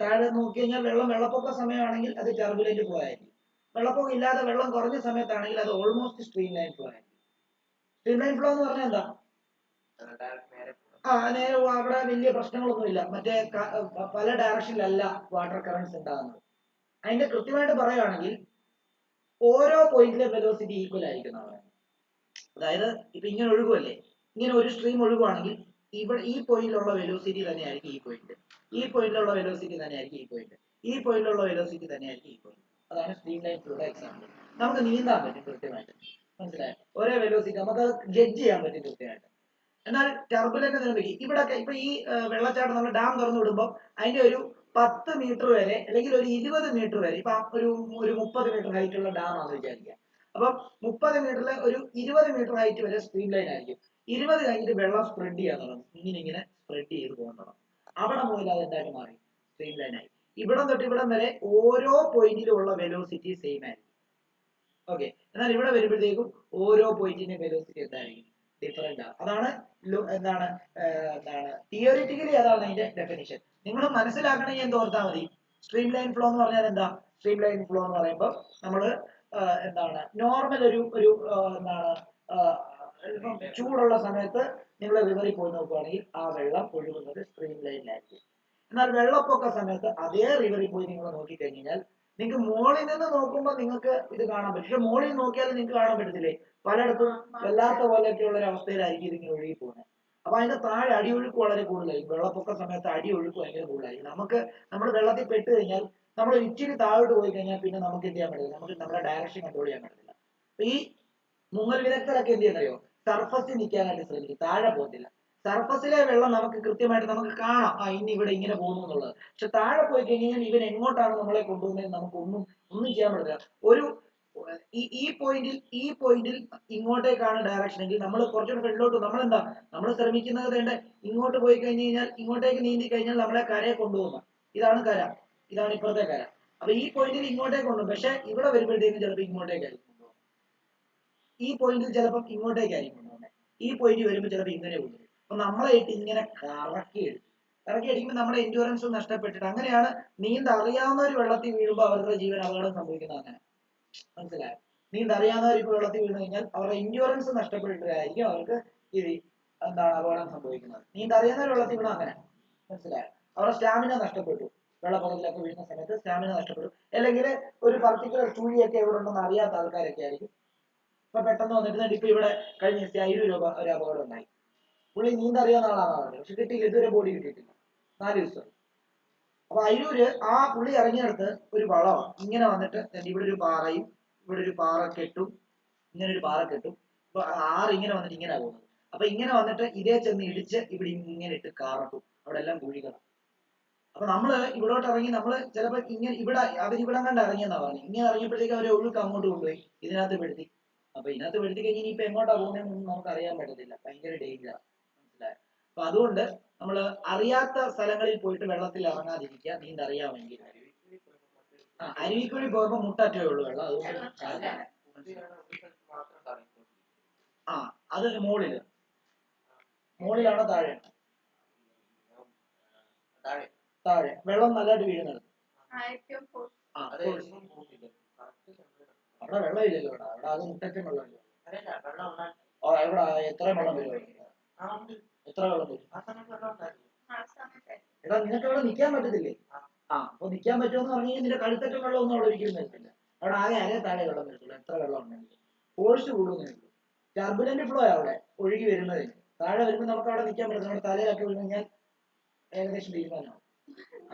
[SPEAKER 1] താഴെ നോക്കി കഴിഞ്ഞാൽ വെള്ളപ്പൊക്ക സമയമാണെങ്കിൽ അത് ടർബുലന്റ് ഫ്ലോ ആയിരിക്കും. വെള്ളപ്പൊക്കം ഇല്ലാതെ വെള്ളം കുറഞ്ഞ സമയത്താണെങ്കിൽ അത് ഓൾമോസ്റ്റ് സ്ട്രീം ലൈൻ ഫ്ലോ ആയിരിക്കും. സ്ട്രീം ലൈൻ ഫ്ലോ എന്ന് പറഞ്ഞാൽ എന്താ? നേരെ അവിടെ വലിയ പ്രശ്നങ്ങളൊന്നുമില്ല. മറ്റേ പല ഡയറക്ഷനിലല്ല വാട്ടർ കറണ്ട്സ് ഉണ്ടാകുന്നത്. അതിന്റെ കൃത്യമായിട്ട് പറയുകയാണെങ്കിൽ ഓരോ പോയിന്റിലെ വെലോസിറ്റി ഈക്വൽ ആയിരിക്കുന്നതാണ്. അതായത് ഇപ്പൊ ഇങ്ങനെ ഒഴുകുമല്ലേ, ഇങ്ങനെ ഒരു സ്ട്രീം ഒഴുകുവാണെങ്കിൽ ഇവിടെ ഈ പോയിന്റിലുള്ള വെലോസിറ്റി തന്നെയായിരിക്കും ഈ പോയിന്റ്, ഈ പോയിന്റിലുള്ള വെലോസിറ്റി തന്നെയായിരിക്കും ഈ പോയിന്റ്, ഈ പോയിന്റിലുള്ള വെലോസിറ്റി തന്നെയായിരിക്കും ഈ പോയിന്റ്. അതാണ് സ്ട്രീം ലൈൻ ഫ്ലോയുടെ എക്സാമ്പിൾ. നമുക്ക് നീന്താൻ പറ്റും കൃത്യമായിട്ട്. മനസ്സിലായോ? ഒരേ വെലോസിറ്റി നമുക്ക് ജഡ്ജ് ചെയ്യാൻ പറ്റും കൃത്യമായിട്ട്. എന്നാൽ ടർബുലന്റ് നിർമ്മിക്കും ഇവിടൊക്കെ. ഇപ്പൊ ഈ വെള്ളച്ചാട്ടം നമ്മൾ ഡാം തുറന്നു വിടുമ്പോൾ അതിന്റെ ഒരു 10 മീറ്റർ വരെ അല്ലെങ്കിൽ ഒരു 20 മീറ്റർ വരെ, ഇപ്പൊ ഒരു 30 മീറ്റർ ഹൈറ്റ് ഉള്ള ഡാം ആണെന്ന് വിചാരിക്കുക. അപ്പം 30 മീറ്ററിൽ ഒരു 20 മീറ്റർ ഹൈറ്റ് വരെ സ്ട്രീം ലൈൻ ആയിരിക്കും. 20 കഴിഞ്ഞിട്ട് വെള്ളം സ്പ്രെഡ് ചെയ്യാൻ തുടങ്ങും. ഇങ്ങനെ സ്പ്രെഡ് ചെയ്ത് പോകാൻ തുടങ്ങും. അവിടെ മുതൽ അത് എന്തായിട്ട് മാറി? സ്ട്രീം ലൈൻ ആയി. ഇവിടം തൊട്ട് ഇവിടം വരെ ഓരോ പോയിന്റിലും ഉള്ള വെലോസിറ്റി സെയിം ആയിരിക്കും. ഓക്കെ. എന്നാൽ ഇവിടെ വരുമ്പോഴത്തേക്കും ഓരോ പോയിന്റിന്റെ വെലോസിറ്റി എന്തായിരിക്കും? ഡിഫറെന്റ് ആണ്. അതാണ് എന്താണ് തിയറിറ്റിക്കലി അതാണ് അതിന്റെ ഡെഫിനിഷൻ. നിങ്ങൾ മനസ്സിലാക്കണമെങ്കിൽ എന്ത് ഓർത്താൽ മതി? സ്ട്രീം ലൈൻ ഫ്ലോ എന്ന് പറഞ്ഞാൽ എന്താ? സ്ട്രീം ലൈൻ ഫ്ലോ എന്ന് പറയുമ്പോൾ നമ്മൾ എന്താണ് നോർമൽ ഒരു എന്താണ് ഇപ്പം ചൂടുള്ള സമയത്ത് നിങ്ങൾ റിവറിൽ പോയി നോക്കുകയാണെങ്കിൽ ആ വെള്ളം ഒഴുകുന്നത് സ്ട്രീം ലൈനിലായിരിക്കും. എന്നാൽ വെള്ളപ്പൊക്ക സമയത്ത് അതേ റിവറിൽ പോയി നിങ്ങൾ നോക്കിക്കഴിഞ്ഞാൽ നിങ്ങൾക്ക് മുകളിൽ നിന്ന് നോക്കുമ്പോൾ നിങ്ങൾക്ക് ഇത് കാണാൻ പറ്റും. പക്ഷെ മുകളിൽ നോക്കിയാലും നിങ്ങൾക്ക് കാണാൻ പറ്റത്തില്ലേ? പലയിടത്തും വല്ലാത്ത പോലെയൊക്കെയുള്ള ഒരു അവസ്ഥയിലായിരിക്കും ഇതിങ്ങനെ ഒഴുകി പോകുന്നത്. അപ്പൊ അതിന്റെ താഴെ അടിയൊഴുക്ക് വളരെ കൂടുതലായിരിക്കും. വെള്ളപ്പൊക്ക സമയത്ത് അടിയൊഴുക്ക് ഭയങ്കര കൂടുതലായിരിക്കും. നമ്മൾ വെള്ളത്തിൽ പെട്ട് കഴിഞ്ഞാൽ നമ്മൾ ഇച്ചിരി താഴോട്ട് പോയി കഴിഞ്ഞാൽ പിന്നെ നമുക്ക് എന്ത് ചെയ്യാൻ പറ്റില്ല, നമുക്ക് നമ്മുടെ ഡയറക്ഷൻ കൺട്രോൾ ചെയ്യാൻ പറ്റില്ല. അപ്പൊ ഈ മുങ്ങൽ വിദഗ്ധരൊക്കെ എന്ത് ചെയ്യുന്നറിയോ? സർഫസിൽ നിൽക്കാനായിട്ട് ശ്രമിക്കും, താഴെ പോകത്തില്ല. സർഫസിലെ വെള്ളം നമുക്ക് കൃത്യമായിട്ട് നമുക്ക് കാണാം, ഇനി ഇവിടെ ഇങ്ങനെ പോകുന്നു എന്നുള്ളത്. പക്ഷെ താഴെ പോയി കഴിഞ്ഞാൽ ഇവൻ എങ്ങോട്ടാണ് നമ്മളെ കൊണ്ടുപോകുന്നത് നമുക്ക് ഒന്നും ചെയ്യാൻ പറ്റില്ല. ഒരു ഈ പോയിന്റിൽ ഇങ്ങോട്ടേക്കാണ് ഡയറക്ഷൻ എങ്കിൽ നമ്മൾ കുറച്ചുകൂടെ ഫ്രണ്ടിലോട്ട് നമ്മൾ ശ്രമിക്കുന്നത് വേണ്ട ഇങ്ങോട്ട് പോയി കഴിഞ്ഞ് കഴിഞ്ഞാൽ, ഇങ്ങോട്ടേക്ക് നീന്തി കഴിഞ്ഞാൽ നമ്മളെ കരയെ കൊണ്ടുപോകുന്നു. ഇതാണ് കര, ഇതാണ് ഇപ്പുറത്തെ കര. അപ്പൊ ഈ പോയിന്റിൽ ഇങ്ങോട്ടേക്ക് കൊണ്ടുപോകും. പക്ഷെ ഇവിടെ വരുമ്പോഴത്തേക്കും ചിലപ്പോൾ ഇങ്ങോട്ടേക്കായിരിക്കും കൊണ്ടുപോകും. ഈ പോയിന്റിൽ ചിലപ്പോൾ ഇങ്ങോട്ടേക്കായിരിക്കും കൊണ്ടുപോകുന്നത്. ഈ പോയിന്റ് വരുമ്പോൾ ചിലപ്പോൾ ഇങ്ങനെ കൊണ്ടുപോകും. അപ്പൊ നമ്മളെ ഇട്ട് ഇങ്ങനെ കറക്കി അടിക്കുമ്പോൾ നമ്മുടെ എൻഡ്യൂറൻസ് നഷ്ടപ്പെട്ടിട്ട് അങ്ങനെയാണ് അറിയാവുന്നവർ വെള്ളത്തിൽ വീഴുമ്പോൾ അവരുടെ ജീവൻ അപകടം സംഭവിക്കുന്നത്. അങ്ങനെ മനസ്സിലായോ? അറിയാവുന്നവർ ഇപ്പൊ വെള്ളത്തിൽ വീണ് കഴിഞ്ഞാൽ അവരുടെ എൻഡ്യൂറൻസ് നഷ്ടപ്പെട്ടിട്ടായിരിക്കും അവർക്ക് ഇത് അപകടം സംഭവിക്കുന്നത്. അറിയാവുന്നവർ വെള്ളത്തിൽ വീണ അങ്ങനെ മനസ്സിലായോ? അവരുടെ സ്റ്റാമിന നഷ്ടപ്പെട്ടു. വെള്ളപ്പൊക്കത്തിലൊക്കെ വീഴുന്ന സമയത്ത് സ്റ്റാമിന നഷ്ടപ്പെടും. അല്ലെങ്കിൽ ഒരു പർട്ടിക്കുലർ ചുഴിയൊക്കെ എവിടെ ഉണ്ടെന്ന് അറിയാത്ത ആൾക്കാരൊക്കെ ആയിരിക്കും ഇപ്പൊ പെട്ടെന്ന് വന്നിട്ട് ഇപ്പൊ ഇവിടെ കഴിഞ്ഞ ദിവസം 1000 രൂപ ഒരു അപകടം ഉണ്ടായി. പുള്ളി അറിയാവുന്ന ആളാണ് പറഞ്ഞത്. പക്ഷെ കിട്ടിയില്ല, ഇതുവരെ ബോഡി കിട്ടിയിട്ടില്ല, 4 ദിവസം. അപ്പൊ അയിരൂര് ആ പുള്ളി ഇറങ്ങിയെടുത്ത് ഒരു വളമാണ് ഇങ്ങനെ വന്നിട്ട് ഇവിടെ ഒരു പാറയും ഇവിടെ ഒരു പാറക്കെട്ടും ഇങ്ങനെ ഒരു പാറക്കെട്ടും അപ്പൊ ഇങ്ങനെ വന്നിട്ട് ഇങ്ങനെ പോകുന്നത്. അപ്പൊ ഇങ്ങനെ വന്നിട്ട് ഇതേ ചെന്ന് ഇടിച്ച് ഇവിടെ ഇങ്ങനെ ഇട്ട് കാറക്കും. അവിടെ എല്ലാം കുഴികളാണ്. അപ്പൊ നമ്മള് ഇവിടോട്ട് ഇറങ്ങി നമ്മള് ചിലപ്പോ ഇങ്ങനെ അവരിവിടം കണ്ട് ഇറങ്ങിയെന്നാ പറഞ്ഞു. ഇങ്ങനെ ഇറങ്ങിയപ്പോഴത്തേക്ക് അവരെ ഒഴുക്ക് അങ്ങോട്ട് കൊണ്ടുപോയി ഇതിനകത്ത് പെടുത്തി. അപ്പൊ ഇതിനകത്ത് പെടുത്തി കഴിഞ്ഞാൽ ഇനിയിപ്പോ എങ്ങോട്ടാ പോകുന്നതെന്നൊന്നും നമുക്ക് അറിയാൻ പറ്റത്തില്ല. ഭയങ്കര ഡേഞ്ചറാണ്. മനസ്സിലായോ? അപ്പൊ അതുകൊണ്ട് നമ്മള് അറിയാത്ത സ്ഥലങ്ങളിൽ പോയിട്ട് വെള്ളത്തിൽ ഇറങ്ങാതിരിക്കുക. അറിയാമെങ്കിൽ അരുവിക്കുഴി പോകുമ്പോ മുട്ടറ്റേ ഉള്ളൂ വെള്ളം. അതുകൊണ്ട് അത് മുകളിലാണോ താഴെ? താഴെ വെള്ളം നല്ലതായിട്ട് വീഴുന്നത്. അവിടെ വെള്ളമില്ലല്ലോ. അവിടെ അത് മുട്ടറ്റം വെള്ളമില്ല. എവിടെ എത്ര വെള്ളം വരും? എത്ര വെള്ളം വരും? എടാ നിനക്ക് അവിടെ നിൽക്കാൻ പറ്റത്തില്ലേ? അപ്പൊ നിൽക്കാൻ പറ്റുമെന്ന് പറഞ്ഞു കഴിഞ്ഞാൽ നിന്റെ കഴുത്തറ്റം വെള്ളം ഒന്നും അവിടെ ഒരിക്കലും വരത്തില്ല. അവിടെ ആകെ താഴെ വെള്ളം വരത്തുള്ളൂ. എത്ര വെള്ളം ഉണ്ടെങ്കിൽ ഫോഴ്സ് കൂടുന്നേ ഉള്ളൂ. ടർബുലന്റ് ഫ്ലോ അവിടെ ഒഴുകി വരുന്നതിന് താഴെ വരുമ്പോൾ നമുക്ക് അവിടെ നിൽക്കാൻ പറ്റും. നമ്മുടെ തലയിലൊക്കെ വീണ് കഴിഞ്ഞാൽ ഏകദേശം തീരുമാനമാവും.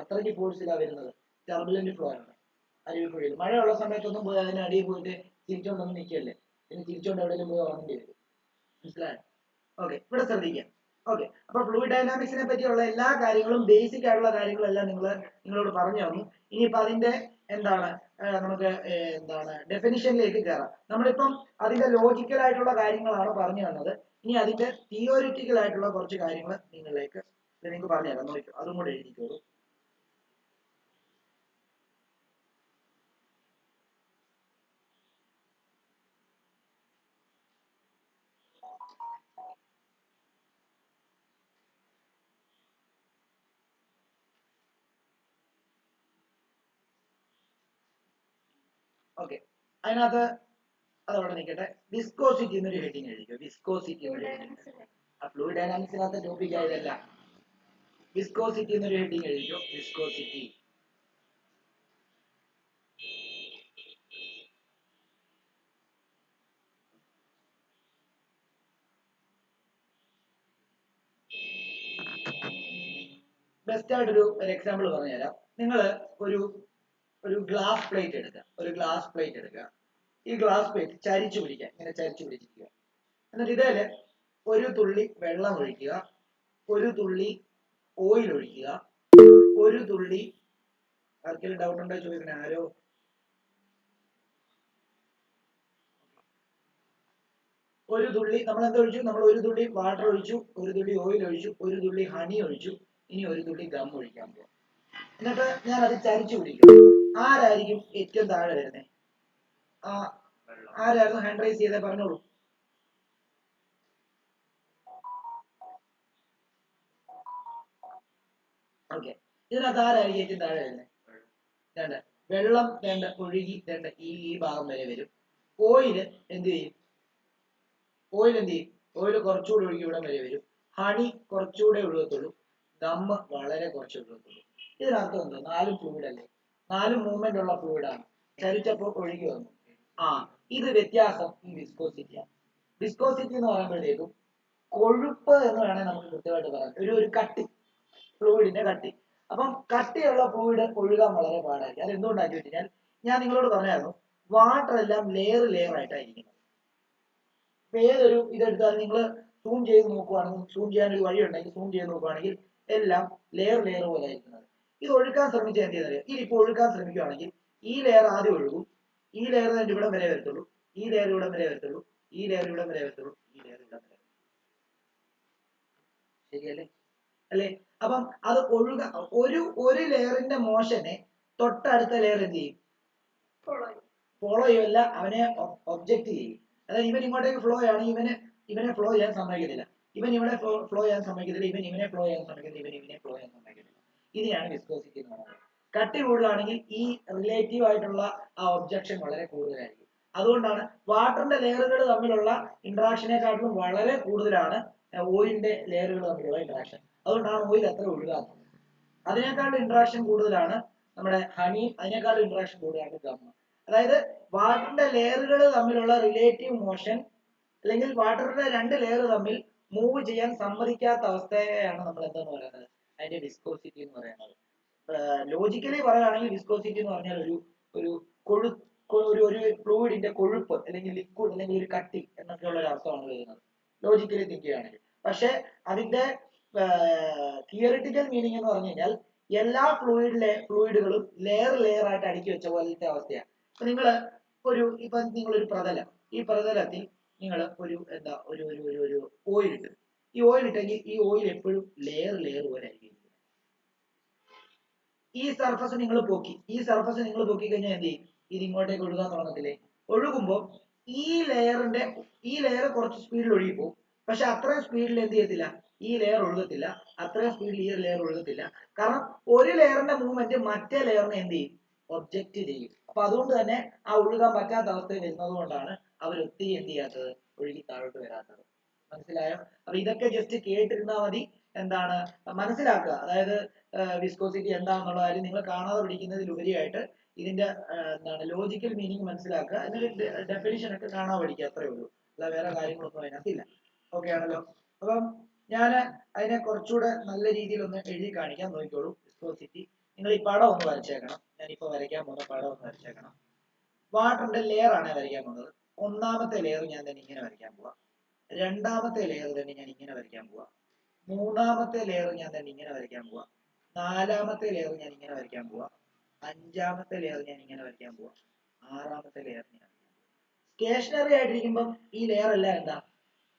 [SPEAKER 1] അത്രയ്ക്ക് ഫോഴ്സിലാ വരുന്നത്. ടർബുലന്റ് ഫ്ലോ ആണ് അരുവിക്കുഴിയിൽ. മഴയുള്ള സമയത്തൊന്നും പോയി അതിന് അടിയിൽ പോയിട്ട് തിരിച്ചോണ്ടൊന്നും നിൽക്കല്ലേ. പിന്നെ തിരിച്ചോണ്ട് എവിടെയെങ്കിലും പോയി ഉറങ്ങേണ്ടി വരും. മനസ്സിലായോ? ഓക്കെ, ഇവിടെ ശ്രദ്ധിക്കാം. ഓക്കെ, അപ്പൊ ഫ്ലൂയിഡ് ഡൈനാമിക്സിനെ പറ്റിയുള്ള എല്ലാ കാര്യങ്ങളും ബേസിക് ആയിട്ടുള്ള കാര്യങ്ങളെല്ലാം നിങ്ങളോട് പറഞ്ഞു തന്നു. ഇനിയിപ്പോ അതിന്റെ നമുക്ക് ഡെഫിനിഷനിലേക്ക് കയറാം. നമ്മളിപ്പം അതിന്റെ ലോജിക്കൽ ആയിട്ടുള്ള കാര്യങ്ങളാണ് പറഞ്ഞു തന്നത്. ഇനി അതിന്റെ തിയോറിറ്റിക്കൽ ആയിട്ടുള്ള കുറച്ച് കാര്യങ്ങൾ നിങ്ങൾക്ക് പറഞ്ഞു തരാം. നോക്കൂ, അതും കൂടെ എഴുതിക്കോളൂ. ഓക്കെ, അതിനകത്ത് അതവിടെ നിൽക്കട്ടെ. വിസ്കോസിറ്റി എന്നൊരു ഹെഡിങ് എഴുതിക്കോ. വിസ്കോസിറ്റി എന്നൊരു ഹെഡിങ്. ഫ്ലൂയിഡ് ഡൈനാമിക്സിനകത്ത് ടോപ്പിക് ആയതല്ല. വിസ്കോസിറ്റി എന്നൊരു ഹെഡിങ് എഴുതിക്കോ. വിസ്കോസിറ്റി. ബെസ്റ്റ് ആയിട്ടൊരു എക്സാമ്പിൾ പറഞ്ഞുതരാം. നിങ്ങൾ ഒരു ഗ്ലാസ് പ്ലേറ്റ് എടുക്കുക. ഈ ഗ്ലാസ് പ്ലേറ്റ് ചരിച്ചു പിടിക്കുക. ഇങ്ങനെ ചരിച്ചു പിടിച്ചിരിക്കുക. എന്നിട്ട് ഇതിൽ ഒരു തുള്ളി വെള്ളം ഒഴിക്കുക, ഒരു തുള്ളി ഓയിൽ ഒഴിക്കുക, ഒരു തുള്ളി, ആർക്കെങ്കിലും ഡൗട്ട് ഉണ്ടോ ചോദിക്കണേ? ആരോ? ഒരു തുള്ളി നമ്മൾ എന്തൊഴിച്ചു? നമ്മൾ ഒരു തുള്ളി വാട്ടർ ഒഴിച്ചു, ഒരു തുള്ളി ഓയിൽ ഒഴിച്ചു, ഒരു തുള്ളി ഹണി ഒഴിച്ചു, ഇനി ഒരു തുള്ളി ഗം ഒഴിക്കാൻ പോകും. എന്നിട്ട് ഞാൻ അത് ചരിച്ചു പിടിക്കും. ആരായിരിക്കും ഏറ്റവും താഴെ വരുന്നത്? ആരായിരുന്നു ഹാൻഡ് റൈസ് ചെയ്തേ? പറഞ്ഞോളൂ. ഓക്കെ, ഇതിനകത്ത് ആരായിരിക്കും ഏറ്റവും താഴെ വരുന്നത്? വെള്ളം ഒഴുകി ഈ ഭാഗം വരെ വരും. ഓയിൽ എന്ത് ചെയ്യും? ഓയിൽ കുറച്ചുകൂടെ ഒഴുകി ഇവിടം വരെ വരും. ഹണി കുറച്ചുകൂടെ ഒഴുകത്തുള്ളൂ. ഗമ്മ് വളരെ കുറച്ച് ഒഴുകത്തുള്ളൂ. ഇതിനർത്ഥം എന്തോ? 4 ഫ്ലൂയിഡ് അല്ലേ? 4 മൂവ്മെന്റ് ഉള്ള ഫ്ലൂയിഡാണ്. ചരിച്ചപ്പോൾ ഒഴുകി വന്നു. ഇത് വ്യത്യാസം ഈ വിസ്കോസിറ്റിയാണ്. വിസ്കോസിറ്റി എന്ന് പറയുമ്പോഴത്തേക്കും കൊഴുപ്പ് എന്ന് വേണമെങ്കിൽ നമുക്ക് കൃത്യമായിട്ട് പറയാം. ഒരു കട്ടി, ഫ്ലൂയിഡിന്റെ കട്ടി. അപ്പം കട്ടിയുള്ള ഫ്ലൂയിഡ് ഒഴുകാൻ വളരെ പാടായിരിക്കും. അത് എന്തുകൊണ്ടാക്കി വെച്ചാൽ ഞാൻ നിങ്ങളോട് പറഞ്ഞായിരുന്നു, വാട്ടർ എല്ലാം ലെയർ ആയിട്ടായിരിക്കും. ഇപ്പൊ ഏതൊരു ഇതെടുത്താൽ നിങ്ങൾ സൂം ചെയ്ത് നോക്കുവാണെങ്കിൽ, സൂം ചെയ്യാൻ ഒരു വഴി ഉണ്ടെങ്കിൽ സൂം ചെയ്ത് നോക്കുവാണെങ്കിൽ എല്ലാം ലെയർ പോലെ ആയിരിക്കുന്നത്. ഇത് ഒഴുക്കാൻ ശ്രമിച്ചാൽ എന്ത് ചെയ്യുന്നത്? ഇതിപ്പോ ഒഴുക്കാൻ ശ്രമിക്കുകയാണെങ്കിൽ ഈ ലെയർ ആദ്യം ഒഴുകും, ഈ ലെയർ തന്നെ ഇവിടം വരെ വരത്തുള്ളൂ, ഈ ലെയർ ഇവിടം വരെ വരത്തുള്ളൂ, ഈ ലെയർ ഇവിടം വരെ വരത്തുള്ളൂ, ഈ ലെയർ ഇവിടം വരെ. ശരിയല്ലേ? അല്ലേ? അപ്പം അത് ഒരു ലെയറിന്റെ മോഷനെ തൊട്ടടുത്ത ലെയർ എന്ത് ചെയ്യും? ഫോളോ ചെയ്യുമല്ല, അവനെ ഒബ്ജക്റ്റ് ചെയ്യും. അതായത് ഇവൻ ഇങ്ങോട്ടേക്ക് ഫ്ലോ ആണ്, ഇവനെ ഫ്ലോ ചെയ്യാൻ സമ്മതിക്കത്തില്ല. ഇവൻ ഇവിടെ ഫ്ലോ ചെയ്യാൻ സമ്മതിക്കത്തില്ല, ഇവനെ ഫ്ലോ ചെയ്യാൻ സമ്മതിക്കത്തില്ല, ഇവനെ ഫ്ലോ ചെയ്യാൻ സമ്മതിക്കത്തില്ല. ഇതിനെയാണ് വിസ്കോസിറ്റി എന്ന് പറയുന്നത്. കട്ടി കൂടുതലാണെങ്കിൽ ഈ റിലേറ്റീവ് ആയിട്ടുള്ള ആ ഒബ്ജക്ഷൻ വളരെ കൂടുതലായിരിക്കും. അതുകൊണ്ടാണ് വാട്ടറിന്റെ ലെയറുകൾ തമ്മിലുള്ള ഇന്ററാക്ഷനെക്കാട്ടിലും വളരെ കൂടുതലാണ് ഓയിലിന്റെ ലെയറുകൾ തമ്മിലുള്ള ഇന്ററാക്ഷൻ. അതുകൊണ്ടാണ് ഓയിൽ അത്ര ഒഴുകാത്തത്. അതിനേക്കാളും ഇന്ററാക്ഷൻ കൂടുതലാണ് നമ്മുടെ ഹണി, അതിനേക്കാളും ഇന്ററാക്ഷൻ കൂടുതലാണ് ഗമ്മ. അതായത് വാട്ടറിന്റെ ലെയറുകൾ തമ്മിലുള്ള റിലേറ്റീവ് മോഷൻ അല്ലെങ്കിൽ വാട്ടറിന്റെ രണ്ട് ലെയർ തമ്മിൽ മൂവ് ചെയ്യാൻ സമ്മതിക്കാത്ത അവസ്ഥയെയാണ് നമ്മൾ എന്താന്ന് പറയുന്നത്, അതിന്റെ വിസ്കോസിറ്റി എന്ന് പറയുന്നത്. ലോജിക്കലി പറയുകയാണെങ്കിൽ വിസ്കോസിറ്റി എന്ന് പറഞ്ഞാൽ ഒരു കൊഴു ഒരു ഫ്ലൂയിഡിന്റെ കൊഴുപ്പ് അല്ലെങ്കിൽ ലിക്വിഡ് അല്ലെങ്കിൽ ഒരു കട്ടി എന്നൊക്കെയുള്ള ഒരു അർത്ഥമാണ് വരുന്നത് ലോജിക്കലി തിങ്ക് ചെയ്യുകയാണെങ്കിൽ. പക്ഷെ അതിന്റെ തിയറിറ്റിക്കൽ മീനിങ് എന്ന് പറഞ്ഞു കഴിഞ്ഞാൽ എല്ലാ ഫ്ലൂയിഡുകളും ലെയർ ആയിട്ട് അടുക്കി വെച്ച പോലത്തെ അവസ്ഥയാണ്. ഇപ്പൊ നിങ്ങളൊരു പ്രതലം, ഈ പ്രതലത്തിൽ നിങ്ങൾ ഒരു ഓയിൽ ഇട്ട്, ഈ ഓയിൽ ഇട്ടെങ്കിൽ ഈ ഓയിൽ എപ്പോഴും ലെയർ പോലെ ആയിരിക്കും. ഈ സർഫസ് നിങ്ങൾ പൊക്കി കഴിഞ്ഞാൽ എന്ത് ചെയ്യും? ഇത് ഇങ്ങോട്ടേക്ക് ഒഴുകാൻ തുടങ്ങത്തില്ലേ? ഒഴുകുമ്പോൾ ഈ ലെയർ കുറച്ച് സ്പീഡിൽ ഒഴുകിപ്പോകും. പക്ഷെ അത്രയും സ്പീഡിൽ എന്ത് ചെയ്യത്തില്ല, ഈ ലെയർ ഒഴുകത്തില്ല. അത്രയും സ്പീഡിൽ ഈ ലെയർ ഒഴുകത്തില്ല. കാരണം ഒരു ലെയറിന്റെ മൂവ്മെന്റ് മറ്റേ ലെയറിനെ എന്ത് ചെയ്യും? ഒബ്ജക്റ്റ് ചെയ്യും. അപ്പൊ അതുകൊണ്ട് തന്നെ ആ ഒഴുകാൻ പറ്റാത്ത അവസ്ഥ വരുന്നത് കൊണ്ടാണ് അവർ ഒത്തിരി എന്ത് ചെയ്യാത്തത്, ഒഴുകി താഴോട്ട് വരാത്തത്. മനസ്സിലായോ? അപ്പൊ ഇതൊക്കെ ജസ്റ്റ് കേട്ടിരുന്നാൽ മതി. എന്താണ് മനസ്സിലാക്കുക, അതായത് വിസ്കോസിറ്റി എന്താണെന്നുള്ള കാര്യം നിങ്ങൾ കാണാതെ പഠിക്കുന്നതിലുപരിയായിട്ട് ഇതിന്റെ ലോജിക്കൽ മീനിങ് മനസ്സിലാക്കുക, അതിന്റെ ഡെഫിനിഷൻ ഒക്കെ കാണാൻ പഠിക്കുക, അത്രേ ഉള്ളൂ. അല്ല വേറെ കാര്യങ്ങളൊന്നും അതിനകത്തില്ല. ഓക്കെ ആണല്ലോ? അപ്പം ഞാൻ അതിനെ കുറച്ചുകൂടെ നല്ല രീതിയിൽ ഒന്ന് എഴുതി കാണിക്കാൻ നോക്കിക്കോളൂ. വിസ്കോസിറ്റി നിങ്ങൾ ഈ പടം ഒന്ന് വരച്ചേക്കണം. ഞാനിപ്പോ വരയ്ക്കാൻ പോകുന്ന പടം ഒന്ന് വരച്ചേക്കണം. വാട്ടറിന്റെ ലെയർ ആണ് വരയ്ക്കാൻ പോകുന്നത്. ഒന്നാമത്തെ ലെയർ ഞാൻ തന്നെ ഇങ്ങനെ വരയ്ക്കാൻ പോവാ. രണ്ടാമത്തെ ലെയർ തന്നെ ഞാൻ ഇങ്ങനെ വരയ്ക്കാൻ പോവാ. മൂന്നാമത്തെ ലെയർ ഞാൻ തന്നെ ഇങ്ങനെ വരയ്ക്കാൻ പോവാ. നാലാമത്തെ ലെയർ ഞാൻ ഇങ്ങനെ വരയ്ക്കാൻ പോവാ. അഞ്ചാമത്തെ ലെയർ ഞാൻ ഇങ്ങനെ വരയ്ക്കാൻ പോവാ. ആറാമത്തെ ലെയർ ഞാൻ. സ്റ്റേഷനറി ആയിട്ടിരിക്കുമ്പോൾ ഈ ലെയർ എല്ലാം എന്താ,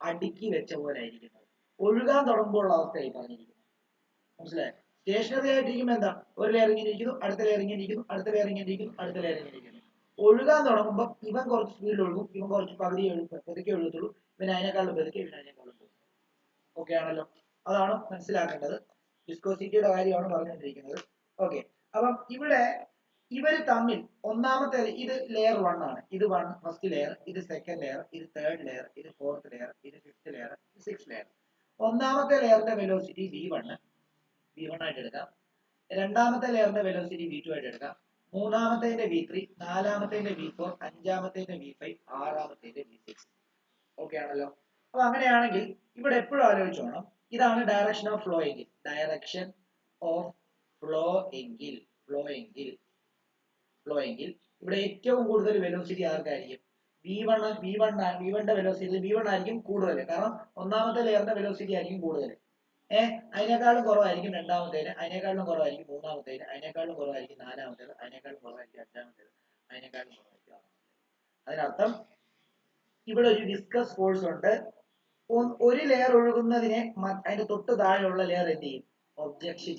[SPEAKER 1] അടുക്കി വെച്ച പോലെ ആയിരിക്കുന്നത്. ഒഴുകാൻ തുടങ്ങുമ്പോഴുള്ള അവസ്ഥയായി പറഞ്ഞിരിക്കുന്നത്. മനസ്സിലായോ? സ്റ്റേഷനറി ആയിട്ടിരിക്കുമ്പോൾ എന്താ, ഒരു ലെയർ ഇങ്ങനെ ഇരിക്കുന്നു, അടുത്ത ലെയർ ഇങ്ങനെ ഇരിക്കുന്നു, അടുത്ത ലെയർ ഇങ്ങനെ ഇരിക്കുന്നു, അടുത്ത ലെയർ ഇങ്ങനെ ഇരിക്കുന്നു. ഒഴുകാൻ തുടങ്ങുമ്പോൾ ഇവൻ കുറച്ച് സ്പീഡിൽ ഒഴുകും, ഇവൻ കുറച്ച് പകുതി പെതുക്കെ ഒഴുകത്തുള്ളൂ, ഇവൻ അതിനേക്കാളും പെതുക്കെ, ഇവൻ അതിനേക്കാളും പോകും. ഓക്കെ ആണല്ലോ? അതാണ് മനസ്സിലാക്കേണ്ടത്. വിസ്കോസിറ്റിയുടെ കാര്യമാണ് പറഞ്ഞുകൊണ്ടിരിക്കുന്നത്. ഓക്കെ, അപ്പം ഇവിടെ ഇവര് തമ്മിൽ ഒന്നാമത്തെ ഇത് ലെയർ 1 ആണ്. ഇത് ഫസ്റ്റ് ലെയർ, ഇത് സെക്കൻഡ് ലെയർ, ഇത് തേർഡ് ലെയർ, ഇത് ഫോർത്ത് ലെയർ, ഇത് ഫിഫ്ത്ത് ലെയർ, ഇത് സിക്സ് ലെയർ. ഒന്നാമത്തെ ലെയറിന്റെ വെലോസിറ്റി v1 ആയിട്ട് എടുക്കാം. രണ്ടാമത്തെ ലെയറിന്റെ വെലോസിറ്റി v2 ആയിട്ട് എടുക്കാം. മൂന്നാമത്തേന്റെ v3, നാലാമത്തേന്റെ v4, അഞ്ചാമത്തേന്റെ v5, ആറാമത്തേന്റെ v6. Okay ആണല്ലോ? അപ്പൊ അങ്ങനെയാണെങ്കിൽ ഇവിടെ എപ്പോഴും ആലോചിച്ചോണം, ഇതാണ് ഡയറക്ഷൻ ഓഫ് ഫ്ലോ എങ്കിൽ, ഡയറക്ഷൻ ഓഫ് ഫ്ലോ എങ്കിൽ ഇവിടെ ഏറ്റവും കൂടുതൽ വെലോസിറ്റി ആർക്കായിരിക്കും? v1ന്റെ വെലോസിറ്റി v1 ആയിരിക്കും കൂടുതൽ. കാരണം ഒന്നാമത്തെ ലെയറിന്റെ വെലോസിറ്റി ആയിരിക്കും കൂടുതൽ. അതിനേക്കാളും കുറവായിരിക്കും രണ്ടാമത്തേന്, അതിനേക്കാളും കുറവായിരിക്കും മൂന്നാമത്തേന്, അതിനേക്കാളും കുറവായിരിക്കും നാലാമത്തേത്, അതിനേക്കാളും കുറവായിരിക്കും അഞ്ചാമത്തേത്, അതിനേക്കാളും കുറവായിരിക്കും ആറാമത്തേത്. അതിനർത്ഥം ഇവിടെ ഒരു വിസ്കസ് ഫോഴ്സ് ഉണ്ട്. ഒരു ലെയർ ഒഴുകുന്നതിനെ അതിന്റെ തൊട്ട് താഴെയുള്ള ലെയർ എന്ത് ചെയ്യും? ഒബ്ജക്റ്റ്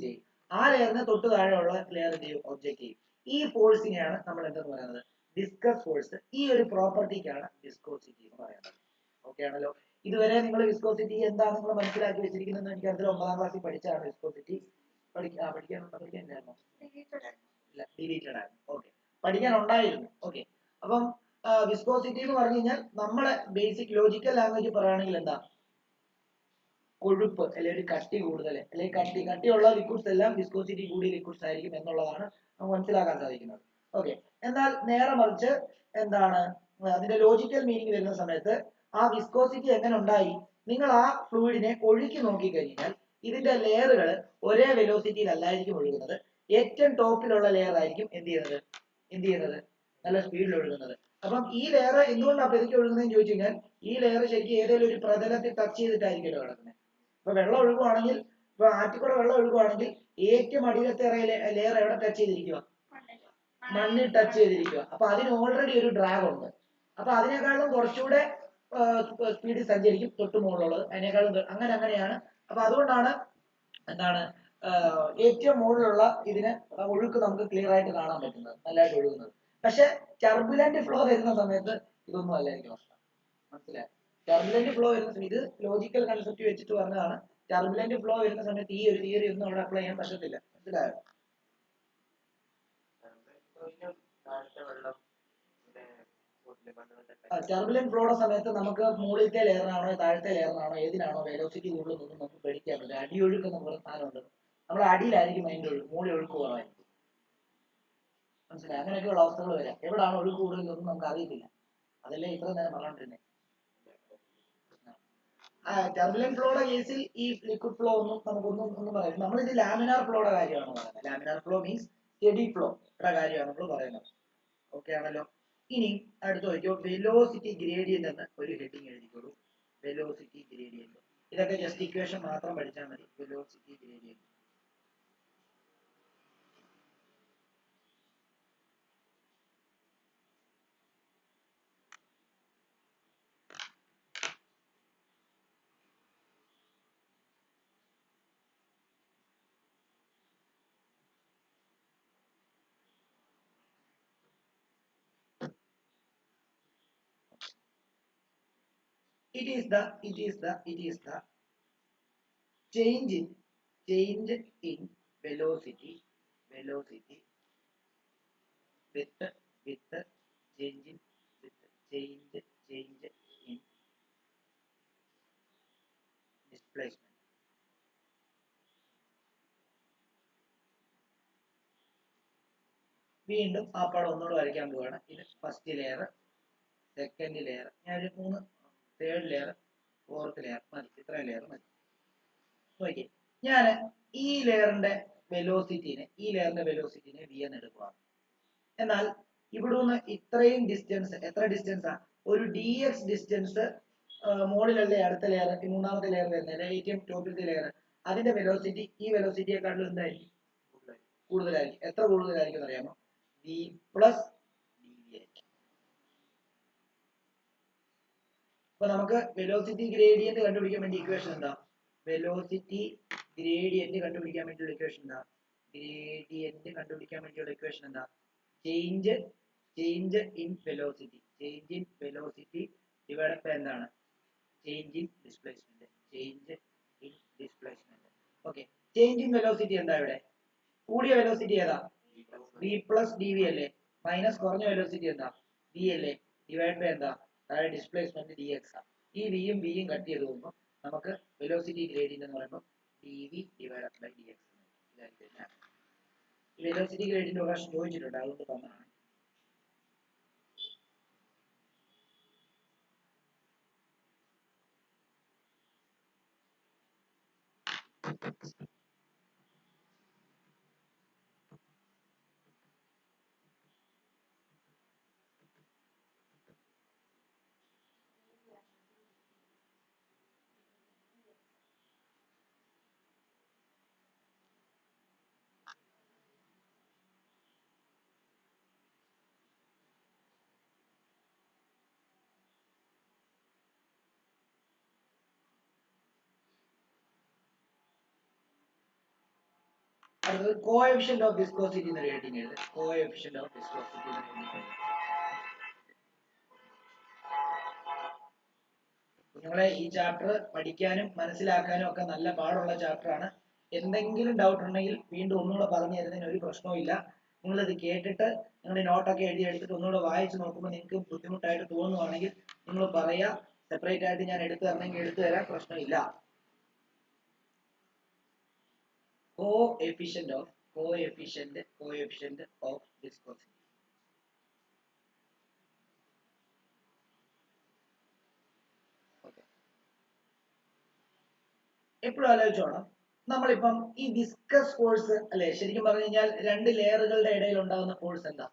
[SPEAKER 1] ചെയ്യും. ആ ലെയറിന് തൊട്ട് താഴെയുള്ള ലെയർ എന്ത് ചെയ്യും? ഒബ്ജക്റ്റ് ചെയ്യും. ഈ ഫോഴ്സിനെയാണ് നമ്മൾ എന്തെന്ന് പറയുന്നത്? Viscous force. ഈ ഒരു പ്രോപ്പർട്ടിക്കാണ് വിസ്കോസിറ്റി എന്ന് പറയുന്നത്. ഓക്കെ ആണല്ലോ? ഇതുവരെ നിങ്ങൾ വിസ്കോസിറ്റി എന്താ നിങ്ങൾ മനസ്സിലാക്കി വെച്ചിരിക്കുന്നത് എനിക്ക് അതിൽ 9ാം ക്ലാസ്സിൽ പഠിച്ചാണ്. വിസ്കോസിറ്റി പഠിക്കാനില്ലായിരുന്നോ? ഇല്ല, ഡിലീറ്റഡ് ആണ്. ഓക്കെ, പഠിക്കാനുണ്ടായിരുന്നു. ഓക്കെ, അപ്പം വിസ്കോസിറ്റി എന്ന് പറഞ്ഞു കഴിഞ്ഞാൽ നമ്മളെ ബേസിക് ലോജിക്കൽ ലാംഗ്വേജ് പറയുകയാണെങ്കിൽ എന്താ, കൊഴുപ്പ് അല്ലെങ്കിൽ ഒരു കട്ടി കൂടുതൽ അല്ലെങ്കിൽ കട്ടിയുള്ള ലിക്വിഡ്സ് എല്ലാം വിസ്കോസിറ്റി കൂടിയ ലിക്വിഡ്സ് ആയിരിക്കും എന്നുള്ളതാണ് നമുക്ക് മനസ്സിലാക്കാൻ സാധിക്കുന്നത്. ഓക്കെ, എന്നാൽ നേരെ മറിച്ച് എന്താണ് അതിന്റെ ലോജിക്കൽ മീനിങ് വരുന്ന സമയത്ത് ആ വിസ്കോസിറ്റി എങ്ങനെ ഉണ്ടായി? നിങ്ങൾ ആ ഫ്ലൂയിഡിനെ ഒഴുക്കി നോക്കിക്കഴിഞ്ഞാൽ ഇതിന്റെ ലെയറുകൾ ഒരേ വെലോസിറ്റിയിൽ അല്ലായിരിക്കും ഒഴുകുന്നത്. ഏറ്റവും ടോപ്പിലുള്ള ലെയർ ആയിരിക്കും എന്ത് ചെയ്യുന്നത് നല്ല സ്പീഡിൽ ഒഴുകുന്നത്. അപ്പം ഈ ലെയർ എന്തുകൊണ്ടാണ് പെതുക്കെ ഒഴുകുന്നതെന്ന് ചോദിച്ചു കഴിഞ്ഞാൽ ഈ ലെയർ ശരിക്കും ഏതെങ്കിലും ഒരു പ്രതലത്തിൽ ടച്ച് ചെയ്തിട്ടായിരിക്കുമല്ലോ കിടക്കുന്നത്. ഇപ്പൊ വെള്ളം ഒഴുകുവാണെങ്കിൽ, ഇപ്പൊ ആറ്റിക്കൂടെ വെള്ളം ഒഴുകുവാണെങ്കിൽ ഏറ്റവും അടിയിലത്തെ ലെയർ എവിടെ ടച്ച് ചെയ്തിരിക്കുക? മണ്ണിൽ ടച്ച് ചെയ്തിരിക്കുക. അപ്പൊ അതിന് ഓൾറെഡി ഒരു ഡ്രാഗ് ഉണ്ട്. അപ്പൊ അതിനേക്കാളും കുറച്ചുകൂടെ സ്പീഡിൽ സഞ്ചരിക്കും തൊട്ട് മുകളിലുള്ളത്, അതിനേക്കാളും അങ്ങനെയാണ്. അപ്പൊ അതുകൊണ്ടാണ് എന്താണ് ഏറ്റവും മുകളിലുള്ള ഇതിന് ഒഴുക്ക് നമുക്ക് ക്ലിയർ ആയിട്ട് കാണാൻ പറ്റുന്നത്, നല്ലതായിട്ട് ഒഴുകുന്നത്. പക്ഷെ ടർബുലന്റ് ഫ്ലോ വരുന്ന സമയത്ത് ഇതൊന്നും അല്ലായിരിക്കും അവസ്ഥ. മനസ്സിലായി? ടർബുലന്റ് ഫ്ലോ വരുന്ന സമയത്ത് ഇത് ലോജിക്കൽ കൺസെപ്റ്റ് വെച്ചിട്ട് പറഞ്ഞതാണ്. ടർബുലന്റ് ഫ്ലോ വരുന്ന സമയത്ത് ഈ ഒരു തിയറി ഒന്നും അവിടെ അപ്ലൈ ചെയ്യാൻ പറ്റത്തില്ല. മനസ്സിലായോ? ടർബുലന്റ് ഫ്ലോയുടെ സമയത്ത് നമുക്ക് മുകളിലത്തെ ലെയറിനാണോ താഴത്തെ ലെയറിനാണോ ഏതിനാണോ വെലോസിറ്റി കൂടുതലൊന്നും നമുക്ക് പേടിക്കാൻ പറ്റില്ല. അടിയൊഴുക്ക് എന്ന് പറയുന്ന സാധനമുണ്ട്. നമ്മുടെ അടിയിലായിരിക്കും അതിന്റെ ഒഴുക്ക്, മുകളിൽ ഒഴുക്ക് കുറവായിരിക്കും. മനസ്സിലായി? അങ്ങനെയൊക്കെയുള്ള അവസ്ഥകൾ വരാം. എവിടാണ് ഒഴുക്ക് കൂടുതലൊന്നും നമുക്ക് അറിയത്തില്ല. അതല്ലേ ഇത്ര നേരം പറഞ്ഞോണ്ടിരുന്നത്. ടർബുലന്റ് ഫ്ലോയുടെ കേസിൽ ഈ ലിക്വിഡ് ഫ്ലോ ഒന്നും നമുക്കൊന്നും പറയാം. നമ്മളിത് ലാമിനാർ ഫ്ലോയുടെ കാര്യമാണ് പറയുന്നത്. Laminar flow means study flow കാര്യമാണ് നമ്മൾ പറയുന്നത്. ഓക്കെ ആണല്ലോ. ഇനി അടുത്ത നോക്കിയോ, വെലോസിറ്റി ഗ്രേഡിയന്റ് എന്ന ഒരു ഹെഡിങ് എഴുതിക്കോളൂ. Velocity gradient. ഇതൊക്കെ ജസ്റ്റ് ഇക്വേഷൻ മാത്രം പഠിച്ചാൽ മതി. Velocity gradient. It is the change in velocity with change in displacement. വീണ്ടും ആ പടം ഒന്നുകൂടെ വരയ്ക്കാൻ പോവുകയാണ്. ഇത് ഫസ്റ്റ് ലെയർ, സെക്കൻഡ് ലെയർ, ഞാനൊരു 3 തേർഡ് ലെയർ, ഫോർത്ത് ലെയർ മതി. ഇത്രയും ലെയർ മതി. ഓക്കെ, ഞാൻ ഈ ലെയറിന്റെ വെലോസിറ്റിനെ വി എന്ന് എടുക്കുക. എന്നാൽ ഇവിടുന്ന് ഇത്രയും ഡിസ്റ്റൻസ്, എത്ര ഡിസ്റ്റൻസാ? ഒരു ഡി എക്സ് ഡിസ്റ്റൻസ് മുകളിലല്ലേ അടുത്ത ലെയർ, മൂന്നാമത്തെ ലെയർ വരുന്നത്, ഏറ്റവും ടോപ്പിലത്തെ ലെയർ. അതിന്റെ വെലോസിറ്റി ഈ വെലോസിറ്റിയെക്കാളും എന്തായിരിക്കും? കൂടുതലായിരിക്കും. എത്ര കൂടുതലായിരിക്കും അറിയാമോ? വി പ്ലസ് ഡി വി ആയിരിക്കും. അപ്പൊ നമുക്ക് വെലോസിറ്റി ഗ്രേഡിയന്റ് കണ്ടുപിടിക്കാൻ വേണ്ടി ഇക്വേഷൻ എന്താ? വെലോസിറ്റി ഗ്രേഡിയന്റ് കണ്ടുപിടിക്കാൻ വേണ്ടിയുള്ള ഇക്വേഷൻ എന്താ? Change in velocity divided by എന്താണ്? Change in displacement. Okay, change in velocity എന്താ ഇവിടെ? കൂടിയ വെലോസിറ്റി ഏതാ? വി പ്ലസ് ഡി വി അല്ലേ. മൈനസ് കുറഞ്ഞ വെലോസിറ്റി എന്താ? വി അല്ലേ. ഡിവൈഡ് ബൈ എന്താ? താഴെ ഡിസ്പ്ലേസ്മെന്റ് ഡി എക്സ് ആ. ഈ വിയും വിയും കട്ട് ചെയ്ത് പോകുമ്പോൾ നമുക്ക് വെലോസിറ്റി ഗ്രേഡിയന്റ് എന്ന് പറയുമ്പോൾ d v divide by d x. Velocity gradient ഒരു പ്രാവശ്യം ചോദിച്ചിട്ടുണ്ട്, അതുകൊണ്ട് തന്നതാണ്. അടുത്തത് കോഎഫിഷ്യന്റ് ഓഫ് വിസ്കോസിറ്റി എന്നൊരു ഹെഡിങ് എഴുതുക. കോഎഫിഷ്യന്റ് ഓഫ് വിസ്കോസിറ്റി എന്ന ഹെഡിങ്. നിങ്ങളെ ഈ ചാപ്റ്റർ പഠിക്കാനും മനസ്സിലാക്കാനും ഒക്കെ നല്ല പാടുള്ള ചാപ്റ്റർ ആണ്. എന്തെങ്കിലും ഡൗട്ട് ഉണ്ടെങ്കിൽ വീണ്ടും ഒന്നുകൂടെ പറഞ്ഞു തരുന്നതിന് ഒരു പ്രശ്നവും ഇല്ല. നിങ്ങളിത് കേട്ടിട്ട് നിങ്ങളുടെ നോട്ടൊക്കെ എഴുതി എടുത്തിട്ട് ഒന്നുകൂടെ വായിച്ച് നോക്കുമ്പോൾ നിങ്ങൾക്ക് ബുദ്ധിമുട്ടായിട്ട് തോന്നുവാണെങ്കിൽ നിങ്ങൾ പറയാ, സെപ്പറേറ്റ് ആയിട്ട് ഞാൻ എടുത്തു തരണമെങ്കിൽ എടുത്തു തരാം, പ്രശ്നമില്ല. Coefficient of viscosity. എപ്പോഴും ആലോചിച്ചോണം, നമ്മളിപ്പം ഈ വിസ്കസ് ഫോഴ്സ് അല്ലെ, ശരിക്കും പറഞ്ഞു കഴിഞ്ഞാൽ രണ്ട് ലെയറുകളുടെ ഇടയിൽ ഉണ്ടാകുന്ന ഫോഴ്സ് എന്താ?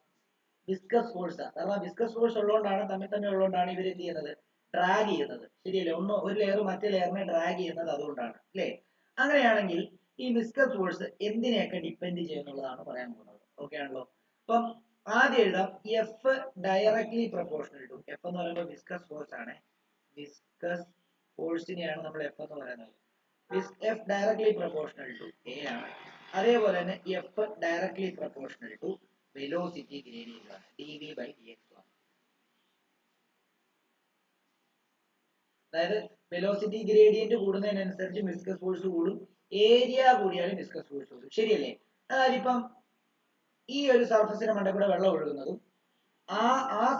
[SPEAKER 1] വിസ്കസ് ഫോഴ്സാ. കാരണം വിസ്കസ് ഫോഴ്സ് ഉള്ളതുകൊണ്ടാണ്, തമ്മിൽ തന്നെ ഉള്ളതുകൊണ്ടാണ് ഇവർ എന്ത് ചെയ്യുന്നത്? ഡ്രാഗ് ചെയ്യുന്നത്. ശരിയല്ലേ? ഒരു ലെയർ മറ്റേ ലെയറിനെ ഡ്രാഗ് ചെയ്യുന്നത് അതുകൊണ്ടാണ് അല്ലേ? അങ്ങനെയാണെങ്കിൽ ഈ വിസ്കസ് ഫോഴ്സ് എന്തിനെയൊക്കെ ഡിപ്പെൻഡ് ചെയ്യുന്നുള്ളതാണ് പറയാൻ പോകുന്നത്. ഓക്കെ ആണല്ലോ? അപ്പം ആദ്യം എഴുതാം, F directly proportional to, F എന്ന് പറയുമ്പോൾ വിസ്കസ് ഫോഴ്സ് ആണ്. വിസ്കസ് ഫോഴ്സിനെയാണ് നമ്മൾ എഫ് എന്ന് പറയുന്നത്. F directly proportional to A ആണ്. അതേപോലെ തന്നെ F directly proportional to velocity gradient ആണ്, dv by dx ആണ്. അതായത് വെലോസിറ്റി ഗ്രേഡിയന്റ് കൂടുന്നതിനനുസരിച്ച് വിസ്കസ് ഫോഴ്സ് കൂടും, ഏരിയ കൂടിയാലും വിസ്കസ് ഫോഴ്സ് കൂടും. ശരിയല്ലേ? അതായത് ഇപ്പം ഈ ഒരു സർഫസിന്റെ മണ്ടയിൽ കൂടെ വെള്ളം ഒഴുകുന്നതും ആ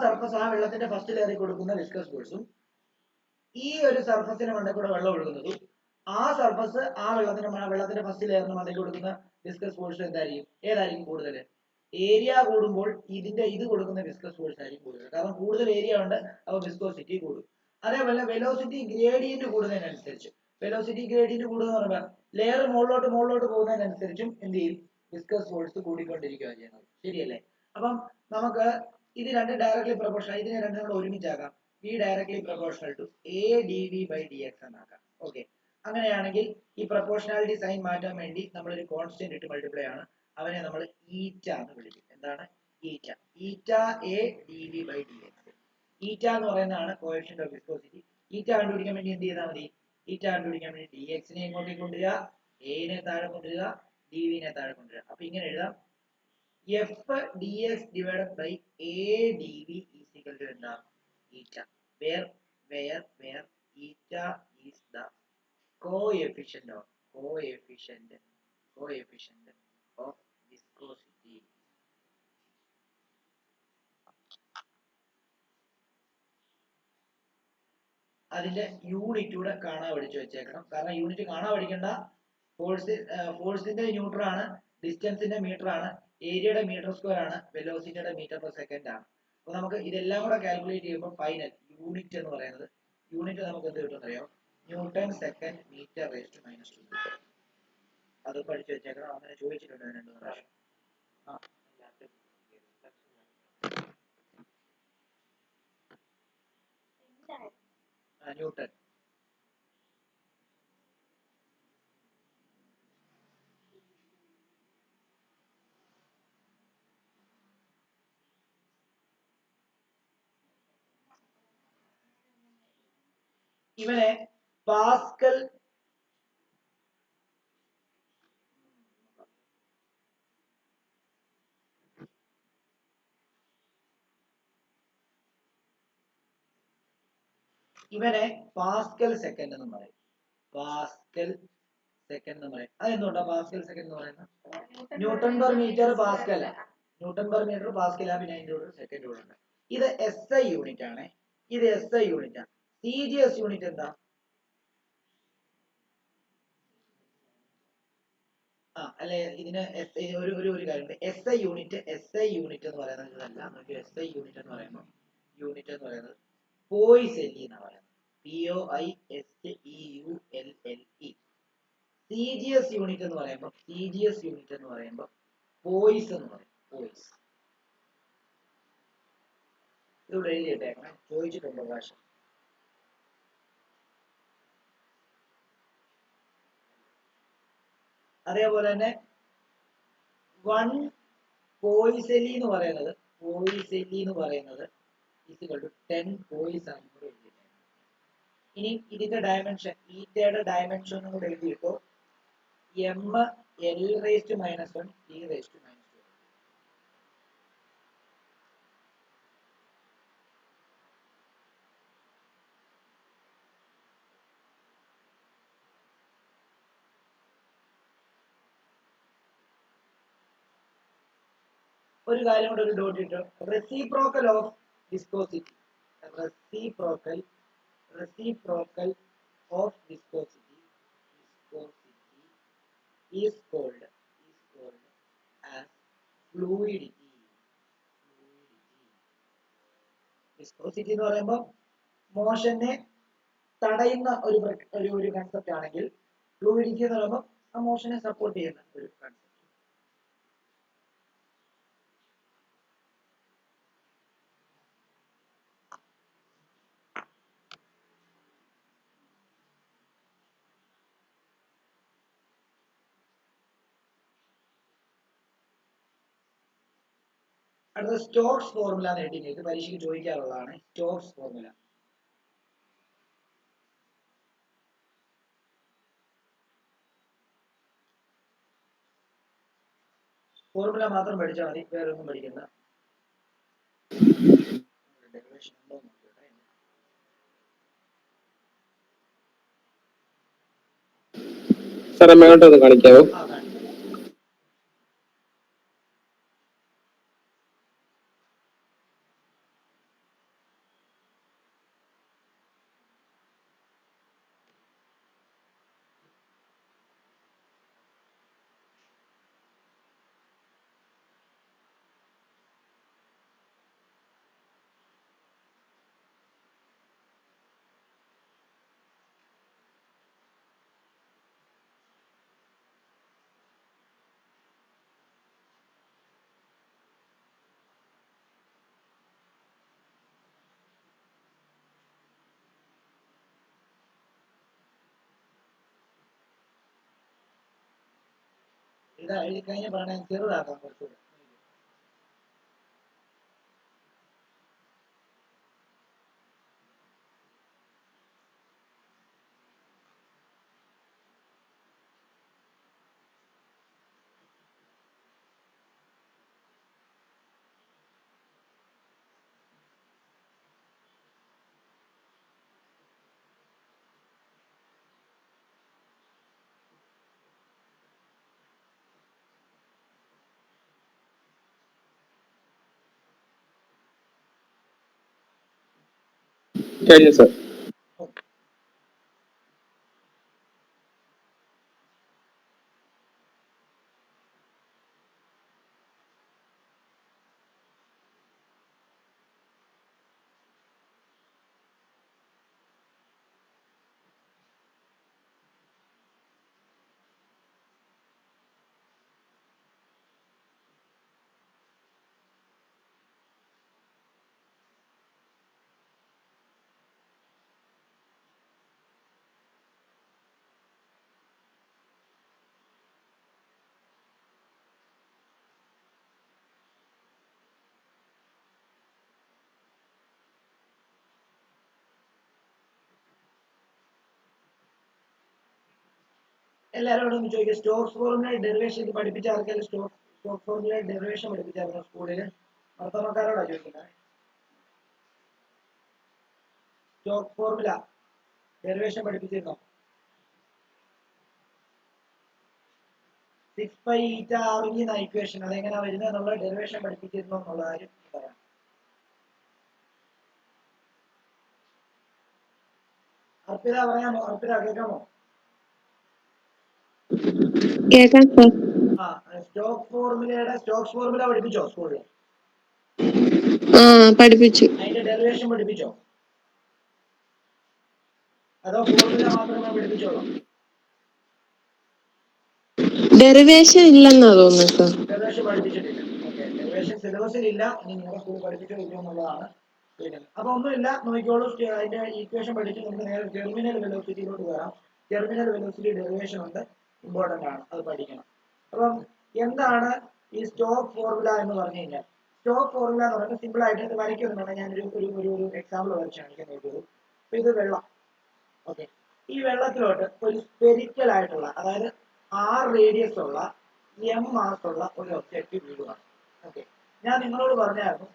[SPEAKER 1] സർഫസ് ആ വെള്ളത്തിന്റെ ഫസ്റ്റ് ലെയറിൽ കൊടുക്കുന്ന വിസ്കസ് ഫോഴ്സും ഈ ഒരു സർഫസിന്റെ മണ്ടയിൽ കൂടെ വെള്ളം ഒഴുകുന്നതും ആ സർഫസ് ആ വെള്ളത്തിന്റെ ഫസ്റ്റ് ലെയറിന് മണ്ടയിൽ കൊടുക്കുന്ന വിസ്കസ് ഫോഴ്സ് ഏതായിരിക്കും കൂടുതൽ? ഏരിയ കൂടുമ്പോൾ ഇത് കൊടുക്കുന്ന വിസ്കസ് ഫോഴ്സ് ആയിരിക്കും കൂടുതൽ. കാരണം കൂടുതൽ ഏരിയ ഉണ്ട്, അപ്പോൾ വിസ്കോസിറ്റി കൂടും. അതേപോലെ വെലോസിറ്റി ഗ്രേഡിയന്റ് കൂടുന്നതിനനുസരിച്ച് പറയുമ്പോൾ ലെയർ മുകളിലോട്ട് പോകുന്നതിനനുസരിച്ചും എന്ത് ചെയ്യും? വിസ്കസ് ഫോഴ്സ് കൂടിക്കൊണ്ടിരിക്കുകയാണ് ചെയ്യുന്നത്. ശരിയല്ലേ? അപ്പം നമുക്ക് ഇത് രണ്ട് ഡയറക്ട്ലി പ്രൊപ്പോർഷണൽ, ഇതിനെ രണ്ടും കൂടെ ഒരുമിച്ചാക്കാം. V directly proportional to a dv by dx എന്നാക്കാം. ഓക്കെ, അങ്ങനെയാണെങ്കിൽ ഈ പ്രൊപ്പോർഷണാലിറ്റി സൈൻ മാറ്റാൻ വേണ്ടി നമ്മൾ ഒരു കോൺസ്റ്റന്റ് ഇട്ട് മൾട്ടിപ്ലൈ ആണ്. അവനെ നമ്മൾ ഈറ്റ എന്ന് വിളിക്കും. എന്താണ്? ഈറ്റ. ഈറ്റ a dv by dx. ഈറ്റ എന്ന് പറയുന്നതാണ് കോഎഫിഷ്യന്റ് ഓഫ് വിസ്കോസിറ്റി. ഈറ്റ കണ്ടുപിടിക്കാൻ വേണ്ടി എന്ത് ചെയ്താൽ മതി? ഈറ്റ കണ്ടുപിടിക്കാൻ വേണ്ടി dx നെ ഇങ്ങോട്ടേക്ക് കൊണ്ടുവരിക, a നെ താഴെ കൊണ്ടുവരിക, dv നെ താഴെ കൊണ്ടുവരിക. അപ്പൊ ഇങ്ങനെ എഴുതാം, f dx divided by a dv is equal to എന്താ? Eta, where eta is the coefficient of viscosity. അതിന്റെ യൂണിറ്റ് കൂടെ കാണാൻ പഠിച്ചു വെച്ചേക്കണം. കാരണം യൂണിറ്റ് കാണാൻ പഠിക്കേണ്ട. ഫോഴ്സിന്റെ ന്യൂട്ടർ ആണ്, ഡിസ്റ്റൻസിന്റെ മീറ്റർ ആണ്, ഏരിയയുടെ മീറ്റർ സ്ക്വയർ ആണ്, വെലോസിറ്റിയുടെ മീറ്റർ പെർ സെക്കൻഡ് ആണ്. അപ്പൊ നമുക്ക് ഇതെല്ലാം കൂടെ കാൽക്കുലേറ്റ് ചെയ്യുമ്പോൾ ഫൈനൽ യൂണിറ്റ് എന്ന് പറയുന്നത്, യൂണിറ്റ് നമുക്ക് എന്ത് കിട്ടും അറിയാം? Newton second metre raise to minus 2. അത് പഠിച്ചു വെച്ചേക്കണം. അങ്ങനെ ചോദിച്ചിട്ടുണ്ട് 2 പ്രാവശ്യം. ന്യൂട്ടൺ. ഇവനെ പാസ്കൽ സെക്കൻഡ് എന്ന് പറയും. പാസ്കൽ സെക്കൻഡ് എന്ന് പറയും. അതെന്തുകൊണ്ടാ പാസ്കൽ സെക്കൻഡ് എന്ന് പറയുന്നത്? Newton per metre pascal, newton per metre pascal, പിന്നെ അതിന്റെ കൂടെ സെക്കൻഡ് കൂടെ ഉണ്ട്. ഇത് SI യൂണിറ്റ് ആണ്. ഇത് SI യൂണിറ്റ് ആണ്. CGS യൂണിറ്റ് എന്താ? അല്ലെ, ഇതിന് ഒരു കാര്യമുണ്ട്. SI യൂണിറ്റ് എന്ന് പറയുന്നത് ഇതല്ല. നമുക്ക് SI യൂണിറ്റ് എന്ന് പറയുന്നത് പോയിസെല്ലി എന്നാണ് പറയുന്നത്. POISEULLE. CGS യൂണിറ്റ് എന്ന് പറയുമ്പോൾ പോയിസ് എന്ന് പറയും. പോയിസ്. ഇവിടെ എഴുതിയിട്ടേക്കണം, ചോദിച്ചിട്ടുണ്ട് ഭാഷ. അതേപോലെ തന്നെ 1 പോയിസെല്ലി എന്ന് പറയുന്നത് ഈക്വൽ ടു 10 പോയിസ് ആണ് കൂടെ എഴുതിയിട്ടുണ്ട്. ഇനി ഇതിന്റെ ഡയമെൻഷൻ, ഈറ്റയുടെ ഡയമെൻഷൻ കൂടെ എഴുതിയിട്ടോ, ML⁻⁻1 T⁻⁻2. ഒരു കാര്യം കൂടെ ഒരു ഡോട്ട് ഇട്ടോ, reciprocal of viscosity is called as fluidity. Viscosity എന്ന് പറയുമ്പോൾ മോഷനെ തടയുന്ന ഒരു കൺസെപ്റ്റ് ആണെങ്കിൽ, ഫ്ലൂയിഡിറ്റി എന്ന് പറയുമ്പോൾ ആ മോഷനെ സപ്പോർട്ട് ചെയ്യുന്ന ഒരു കൺസെപ്റ്റ്. അടുത്ത സ്റ്റോക്സ് ഫോർമുല നേടിയിട്ട് ഇത് പരീക്ഷയ്ക്ക് ചോദിക്കാറുള്ളതാണ്. സ്റ്റോക്സ് ഫോർമുല മാത്രം പഠിച്ചാൽ മതി, വേറെ ഒന്നും പഠിക്കണ്ട.
[SPEAKER 2] സാറേ മേലോട്ടൊന്ന് കാണിക്കാവോ?
[SPEAKER 1] ഇതാ എഴുതി കഴിഞ്ഞ പറഞ്ഞ ചെറുതാക്കാം കുറച്ചുകൂടെ.
[SPEAKER 2] കഴിഞ്ഞു സാർ. എല്ലാവരോടും ചോദിക്കുക, സ്റ്റോക്സ് ഫോർമുല ഡെറിവേഷൻ പഠിപ്പിച്ച ആർക്കെങ്കിലും സ്റ്റോക്ക് ഫോർമുല ഡെറിവേഷൻ പഠിപ്പിച്ചായിരുന്നു സ്കൂളിൽ? ഭർത്താവക്കാരോടാ ചോദിക്കുന്നത്. Stock formula derivation പഠിപ്പിച്ചിരുന്നോ? 6π ഈറ്റ ആർവി എന്ന ഇക്വേഷൻ അതെങ്ങനെയാ വരുന്നത് എന്നുള്ള ഡെറിവേഷൻ പഠിപ്പിച്ചിരുന്നോ എന്നുള്ള കാര്യം പറയാം. അർപ്പിത പറയാമോ? അർപ്പിത കേൾക്കാമോ?
[SPEAKER 3] കേൾക്കാം സാർ.
[SPEAKER 1] സ്റ്റോക്സ് ഫോർമുല പഠിപ്പിച്ചോ സ്കൂളിൽ?
[SPEAKER 3] പഠിപ്പിച്ചു.
[SPEAKER 1] അതിന്റെ ഡെറിവേഷൻ പഠിപ്പിച്ചോ അതോ ഫോർമുല മാത്രമേ പഠിപ്പിച്ചോളൂ?
[SPEAKER 3] ഡെറിവേഷൻ ഇല്ലെന്നാ തോന്നുന്നത് സാർ.
[SPEAKER 1] ഡെറിവേഷൻ പഠിപ്പിച്ചിട്ടില്ല. ഓക്കെ, ഡെറിവേഷൻ സിലബസിൽ ഇല്ല. ഇനി നിങ്ങളുടെ സ്കൂളിൽ പഠിപ്പിച്ചോ ഇല്ലോ എന്നുള്ളതാണ്. അപ്പൊ ഒന്നുമില്ല, നോക്കിക്കോളൂ. അതിന്റെ ഈക്വേഷൻ പഠിച്ച് നമുക്ക് നേരെ ടെർമിനൽ വെലോസിറ്റിയിലോട്ട് വരാം. ടെർമിനൽ വെലോസിറ്റി ഡെറിവേഷൻ ഉണ്ട്, ഇമ്പോർട്ടന്റ് ആണ്, അത് പഠിക്കണം. അപ്പം എന്താണ് ഈ സ്റ്റോക്ക് ഫോർമുല എന്ന് പറഞ്ഞു കഴിഞ്ഞാൽ? സ്റ്റോക്ക് ഫോർമുല എന്ന് പറയുന്നത് സിമ്പിൾ ആയിട്ട് ഇത് വരയ്ക്കുന്നുണ്ട്. ഞാനൊരു എക്സാമ്പിൾ വരച്ച് കാണിക്കാൻ നോക്കിയത്. അപ്പൊ ഇത് വെള്ളം. ഓക്കെ, ഈ വെള്ളത്തിലോട്ട് ഒരു സ്പെരിക്കൽ ആയിട്ടുള്ള, അതായത് 6 റേഡിയസ് ഉള്ള എം മാസ് ഉള്ള ഒരു ഒബ്ജക്റ്റ് വീഴുകയാണ്. ഓക്കെ, ഞാൻ നിങ്ങളോട് പറഞ്ഞായിരുന്നു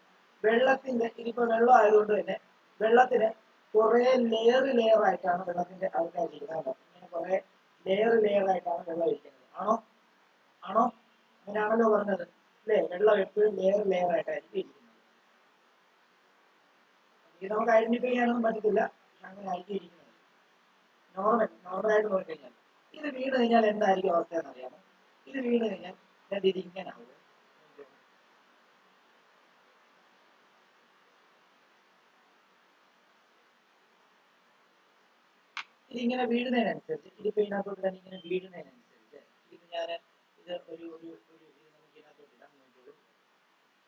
[SPEAKER 1] വെള്ളത്തിന്റെ, ഇതിപ്പോ വെള്ളം ആയതുകൊണ്ട് തന്നെ വെള്ളത്തിന് കുറെ ലെയർ ആയിട്ടാണ് വെള്ളത്തിന്റെ ആൾക്കാർ ഇരിക്കുന്നത്. ഇങ്ങനെ കുറെ ലെയർ ആയിട്ടാണ് വെള്ളം ഇരിക്കുന്നത്. ആണോ? അങ്ങനെയാണല്ലോ പറഞ്ഞത് അല്ലേ? വെള്ളം എപ്പോഴും ലെയർ ആയിട്ടായിരിക്കും ഇരിക്കുന്നത്. ഇത് നമുക്ക് ഐഡന്റിഫൈ ചെയ്യാനൊന്നും പറ്റത്തില്ല, അങ്ങനെ ആയിരിക്കും ഇരിക്കുന്നത്. നോർമലായിട്ട് നോക്കിക്കഴിഞ്ഞാൽ ഇത് വീണ് കഴിഞ്ഞാൽ എന്തായിരിക്കും അവസ്ഥ എന്നറിയാമോ? ഇത് വീണ് കഴിഞ്ഞാൽ ഇത് ഇങ്ങനെ ആവും. ഇതിങ്ങനെ വീഴുന്നതിനനുസരിച്ച്, ഇതിപ്പോ ഇതിനകത്തോട്ട് തന്നെ ഇങ്ങനെ വീഴുന്നതിനനുസരിച്ച്, ഇത് ഞാൻ ഇത് നമുക്ക് ഇതിനകത്തോട്ട് ഇടാൻ നോക്കിയുള്ളൂ.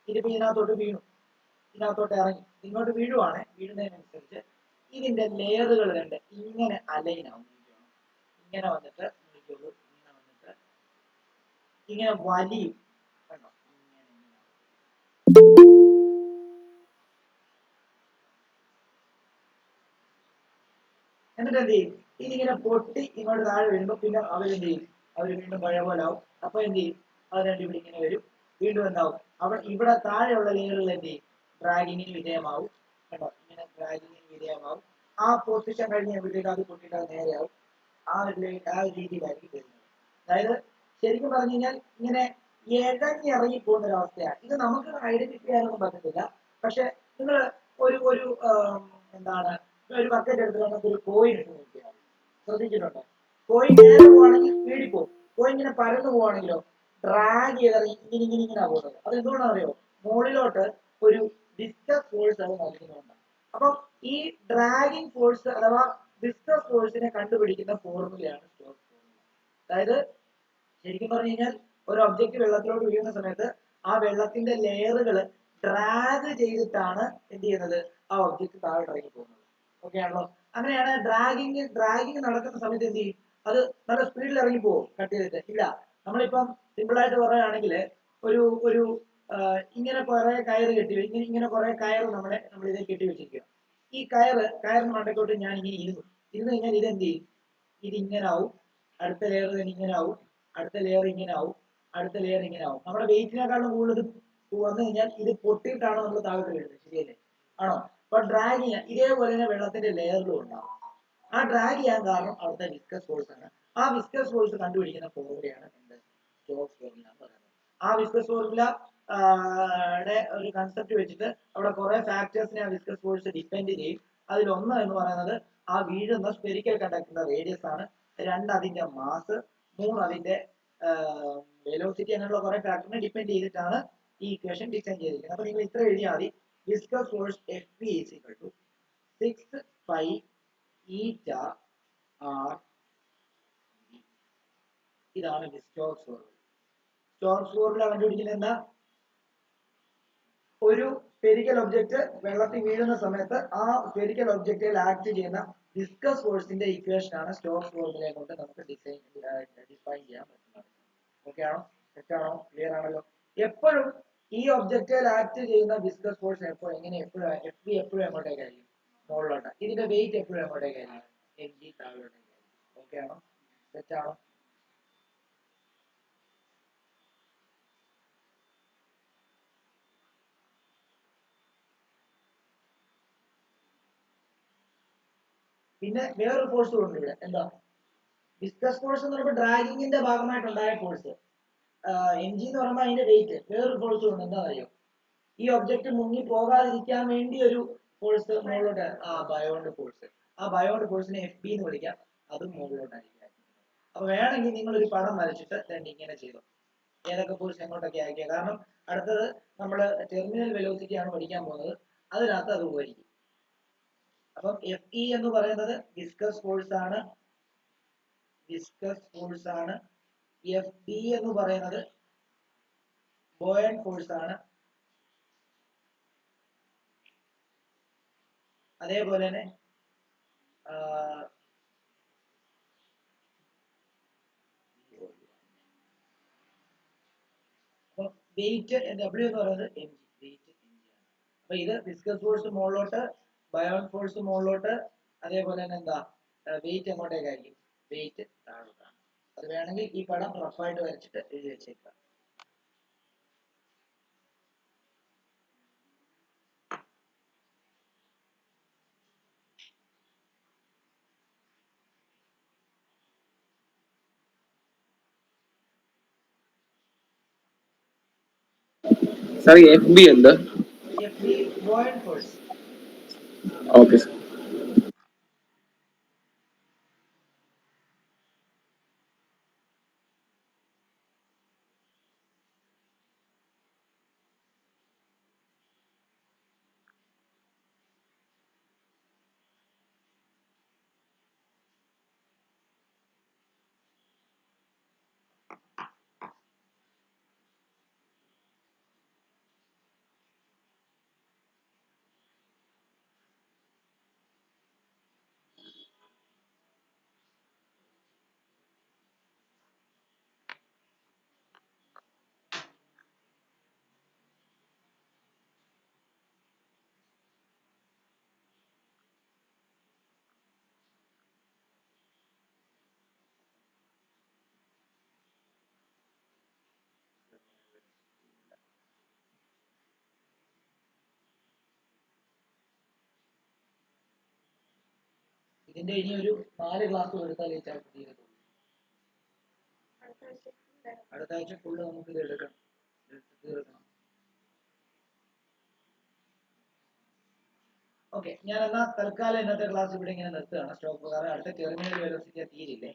[SPEAKER 1] ഇതിപ്പോ ഇതിനകത്തോട്ട് വീണു, ഇതിനകത്തോട്ട് ഇറങ്ങി ഇങ്ങോട്ട് വീഴുവാണ്. വീഴുന്നതിനനുസരിച്ച് ഇതിന്റെ ലെയറുകൾ കണ്ട് ഇങ്ങനെ അലൈനാവും. ഇങ്ങനെ വന്നിട്ട് നോക്കിയുള്ളൂ, ഇങ്ങനെ വന്നിട്ട് ഇങ്ങനെ വലിയും. കണ്ടോ? എന്നിട്ട് എന്ത് ചെയ്യും? ഇതിങ്ങനെ പൊട്ടി ഇങ്ങോട്ട് താഴെ വരുമ്പോ പിന്നെ അവരെന്ത് ചെയ്യും? അവർ വീണ്ടും പഴയ പോലെ ആവും. അപ്പൊ എന്ത് ചെയ്യും? അത് രണ്ട് ഇവിടെ ഇങ്ങനെ വരും, വീണ്ടും എന്താവും? ഇവിടെ താഴെയുള്ള ലെയറുകൾ എന്ത് ചെയ്യും? ഡ്രാഗിങ്ങിന് വിധേയമാവും. കണ്ടോ? ഇങ്ങനെ ഡ്രാഗിങ്ങിന് വിധേയമാവും. ആ പൊസിഷൻ കഴിഞ്ഞ് എവിടേക്ക് അത് പൊട്ടിയിട്ട് അത് നേരെയാവും. ആ ഒരു രീതിയിലായിരിക്കും വരുന്നത്. അതായത് ശരിക്കും പറഞ്ഞു കഴിഞ്ഞാൽ ഇങ്ങനെ ഇഴഞ്ഞിറങ്ങി പോകുന്ന ഒരു അവസ്ഥയാണ്. ഇത് നമുക്ക് ഐഡന്റിഫൈ ചെയ്യാനൊന്നും പറ്റത്തില്ല. പക്ഷെ നിങ്ങൾ ഒരു എന്താണ് ഒരു ബക്കറ്റ് എടുത്ത് നമുക്ക് ഒരു കോയിൻ ഇട്ട് നോക്കിയാൽ ശ്രദ്ധിച്ചിട്ടുണ്ടോ? കോയിൻ നേരെ പോവാണെങ്കിൽ സ്പീഡിൽ പോകും. കോയിൻ ഇങ്ങനെ പരന്നു പോവാണെങ്കിലോ ഡ്രാഗ് ചെയ്തിറങ്ങി ഇങ്ങനെ പോകുന്നത്. അത് എന്തുകൊണ്ടാണെന്ന് അറിയോ? മുകളിലോട്ട് ഒരു വിസ്കസ് ഫോഴ്സ് അത് നൽകുന്നുണ്ട്. അപ്പം ഈ ഡ്രാഗിങ് ഫോഴ്സ് അഥവാ വിസ്കസ് ഫോഴ്സിനെ കണ്ടുപിടിക്കുന്ന ഫോർമുലയാണ് സ്റ്റോക്സ് ഫോർമുല. അതായത് ശരിക്കും പറഞ്ഞു കഴിഞ്ഞാൽ ഒരു ഒബ്ജക്റ്റ് വെള്ളത്തിലോട്ട് വീഴുന്ന സമയത്ത് ആ വെള്ളത്തിന്റെ ലെയറുകൾ ഡ്രാഗ് ചെയ്തിട്ടാണ് എന്ത് ചെയ്യുന്നത്, ആ ഒബ്ജക്റ്റ് താഴെ ഇറങ്ങി പോകുന്നത്. ഓക്കെ ആണല്ലോ? അങ്ങനെയാണ് ഡ്രാഗിങ് നടക്കുന്ന സമയത്ത് എന്ത് ചെയ്യും, അത് നല്ല സ്പീഡിൽ ഇറങ്ങി പോകും കട്ട് ചെയ്തിട്ട്? ഇല്ല. നമ്മളിപ്പം സിമ്പിൾ ആയിട്ട് പറയുകയാണെങ്കിൽ ഒരു ഒരു ഇങ്ങനെ കുറെ കയറ് കെട്ടി ഇങ്ങനെ കുറെ കയറ് നമ്മൾ ഇതേ കെട്ടി വെച്ചിരിക്കുക. ഈ കയറിന് മണ്ടക്കോട്ട് ഞാൻ ഇങ്ങനെ ഇരുന്ന് കഴിഞ്ഞാൽ ഇതെന്ത് ചെയ്യും, ഇതിങ്ങനെ ആവും. അടുത്ത ലെയർ തന്നെ ഇങ്ങനെ ആവും, അടുത്ത ലെയർ ഇങ്ങനെ ആവും, അടുത്ത ലെയർ ഇങ്ങനെ ആവും. നമ്മുടെ വെയിറ്റിനെക്കാളും കൂടുതൽ വന്നു കഴിഞ്ഞാൽ ഇത് പൊട്ടിയിട്ടാണ് നമ്മൾ താഴോട്ട് വീഴുന്നത്. ശരിയല്ലേ? ആണോ? അപ്പൊ ഡ്രാഗ് ചെയ്യാൻ ഇതേപോലെ തന്നെ വെള്ളത്തിന്റെ ലെയറിലും ഉണ്ടാവും. ആ ഡ്രാഗ് ചെയ്യാൻ കാരണം അവിടുത്തെ വിസ്കസ് ഫോഴ്സ് ആണ്. ആ വിസ്കസ് ഫോഴ്സ് കണ്ടുപിടിക്കുന്ന ഫോർമുലയാണ് എന്ത്, സ്റ്റോക്സ് ഫോർമുല എന്ന് പറയുന്നത്. ആ വിസ്കസ് ഫോർമുല ഒരു കൺസെപ്റ്റ് വെച്ചിട്ട് അവിടെ കുറെ ഫാക്ടേഴ്സിനെ ആ വിസ്കസ് ഫോഴ്സ് ഡിപ്പെൻഡ് ചെയ്യും. അതിലൊന്ന് എന്ന് പറയുന്നത് ആ വീഴുന്ന സ്പെരിക്കൽ കണ്ടക്ടറിന്റെ റേഡിയസ് ആണ്. 2 അതിന്റെ മാസ്, 3 അതിന്റെ വെലോസിറ്റി, അങ്ങനെയുള്ള കുറെ ഫാക്ടറിനെ ഡിപ്പെൻഡ് ചെയ്തിട്ടാണ് ഈ ഇക്വേഷൻ ഡിസൈൻ ചെയ്തിരിക്കുന്നത്. അപ്പൊ നിങ്ങൾ ഇത്ര എഴുതിയാൽ മതി, viscous force Fp is equal to 6 pi eta r. ഇതാണ് സ്റ്റോക്സ് ഫോർമുല. സ്റ്റോക്സ് ഫോർമുല കണ്ടുപിടിക്കുന്നത് എന്താ? ഒരു സ്പെരിക്കൽ ഒബ്ജക്റ്റ് വെള്ളത്തിൽ വീഴുന്ന സമയത്ത് ആ സ്പെരിക്കൽ ഒബ്ജക്റ്റിൽ ആക്ട് ചെയ്യുന്ന വിസ്കസ് ഫോഴ്സിന്റെ ഇക്വേഷൻ ആണ് സ്റ്റോക്സ് ഫോർമുലയെ കൊണ്ട് നമുക്ക് ഡിഫൈൻ ചെയ്യാൻ പറ്റുന്നത്. ഓക്കെ ആണോ? തെറ്റാണോ? ക്ലിയർ ആണല്ലോ? എപ്പോഴും ഈ ഒബ്ജക്റ്റിൽ ആക്ട് ചെയ്യുന്ന വിസ്കസ് ഫോഴ്സ് എപ്പോഴും എഫ് ബി എപ്പോഴും എങ്ങോട്ടേക്കായിരിക്കും? മുകളിലോട്ട്. ഇതിന്റെ വെയിറ്റ് എപ്പോഴും എങ്ങോട്ടേക്കായിരിക്കും? എം ജി താഴോട്ടേക്കായിരിക്കും. ഓക്കെ ആണോ? തെറ്റാണോ? പിന്നെ വേറൊരു ഫോഴ്സ് ഉണ്ട് ഇവിടെ. എന്താ? വിസ്കസ് ഫോഴ്സ് എന്ന് പറയുമ്പോൾ ഡ്രാഗിങ്ങിന്റെ ഭാഗമായിട്ടുണ്ടായ ഫോഴ്സ്. എം ജി എന്ന് പറയുമ്പോൾ അതിന്റെ വെയിറ്റ്. വേറൊരു ഫോഴ്സ് ഉണ്ട്. എന്താ അറിയോ? ഈ ഒബ്ജക്റ്റ് മുങ്ങി പോകാതിരിക്കാൻ വേണ്ടി ഒരു ഫോഴ്സ് മുകളിലോട്ട്, ബയോണ്ട് ഫോഴ്സ്. ആ ബയോണ്ട് ഫോഴ്സിനെ എഫ് ബി എന്ന് വിളിക്കാം. അതും മുകളിലോട്ടായിരിക്കും. അപ്പൊ വേണമെങ്കിൽ നിങ്ങൾ ഒരു പടം വരച്ചിട്ട് തന്നെ ഇങ്ങനെ ചെയ്തു ഏതൊക്കെ ഫോഴ്സ് എങ്ങോട്ടൊക്കെ ആക്കിയ. കാരണം അടുത്തത് നമ്മൾ ടെർമിനൽ വെലോസിറ്റി ആണ് പഠിക്കാൻ പോകുന്നത്. അതിനകത്ത് അത് ഉപകരിക്കും. അപ്പം എഫ് ഇ എന്ന് പറയുന്നത് വിസ്കസ് ഫോഴ്സ് ആണ്. എഫ് ബി എന്ന് പറയുന്നത് ബോയന്റ് ഫോഴ്സ് ആണ്. അതേപോലെ തന്നെ വെയിറ്റ് ഡബ്ല്യു എന്ന് പറയുന്നത് m g, weight m g ആണ്. അപ്പൊ ഇത് വിസ്കസ് ഫോഴ്സ് മുകളിലോട്ട്, ബയോണ്ട് ഫോഴ്സ് മുകളിലോട്ട്, അതേപോലെ തന്നെ എന്താ വെയിറ്റ് എങ്ങോട്ടേക്കായിരിക്കും? വെയിറ്റ് താഴോട്ടാണ്. അത് വേണമെങ്കിൽ ഈ പടം റഫായിട്ട് വരച്ചിട്ട് എഴുതി വെച്ചേക്കാം.
[SPEAKER 4] Sorry, FB എന്താ?
[SPEAKER 1] F B buoyant force.
[SPEAKER 4] Okay sir. ഇതിന്റെ ഇനി ഒരു 4 ക്ലാസ് എടുത്താൽ ഈ ചാപ്റ്റർ തീരത്തുള്ളൂ.
[SPEAKER 1] അടുത്ത ആഴ്ച ഫുള്ള് നമുക്ക് ഇത് എടുക്കണം, തീർക്കണം. ഓക്കെ, ഞാൻ എന്നാ തൽക്കാലം ഇന്നത്തെ ക്ലാസ് ഇവിടെ ഇങ്ങനെ നിർത്തുകയാണ്. സ്റ്റോക്ക് പ്രകാരം അടുത്ത ടെർമിനൽ വെലോസിറ്റി തീരില്ലേ.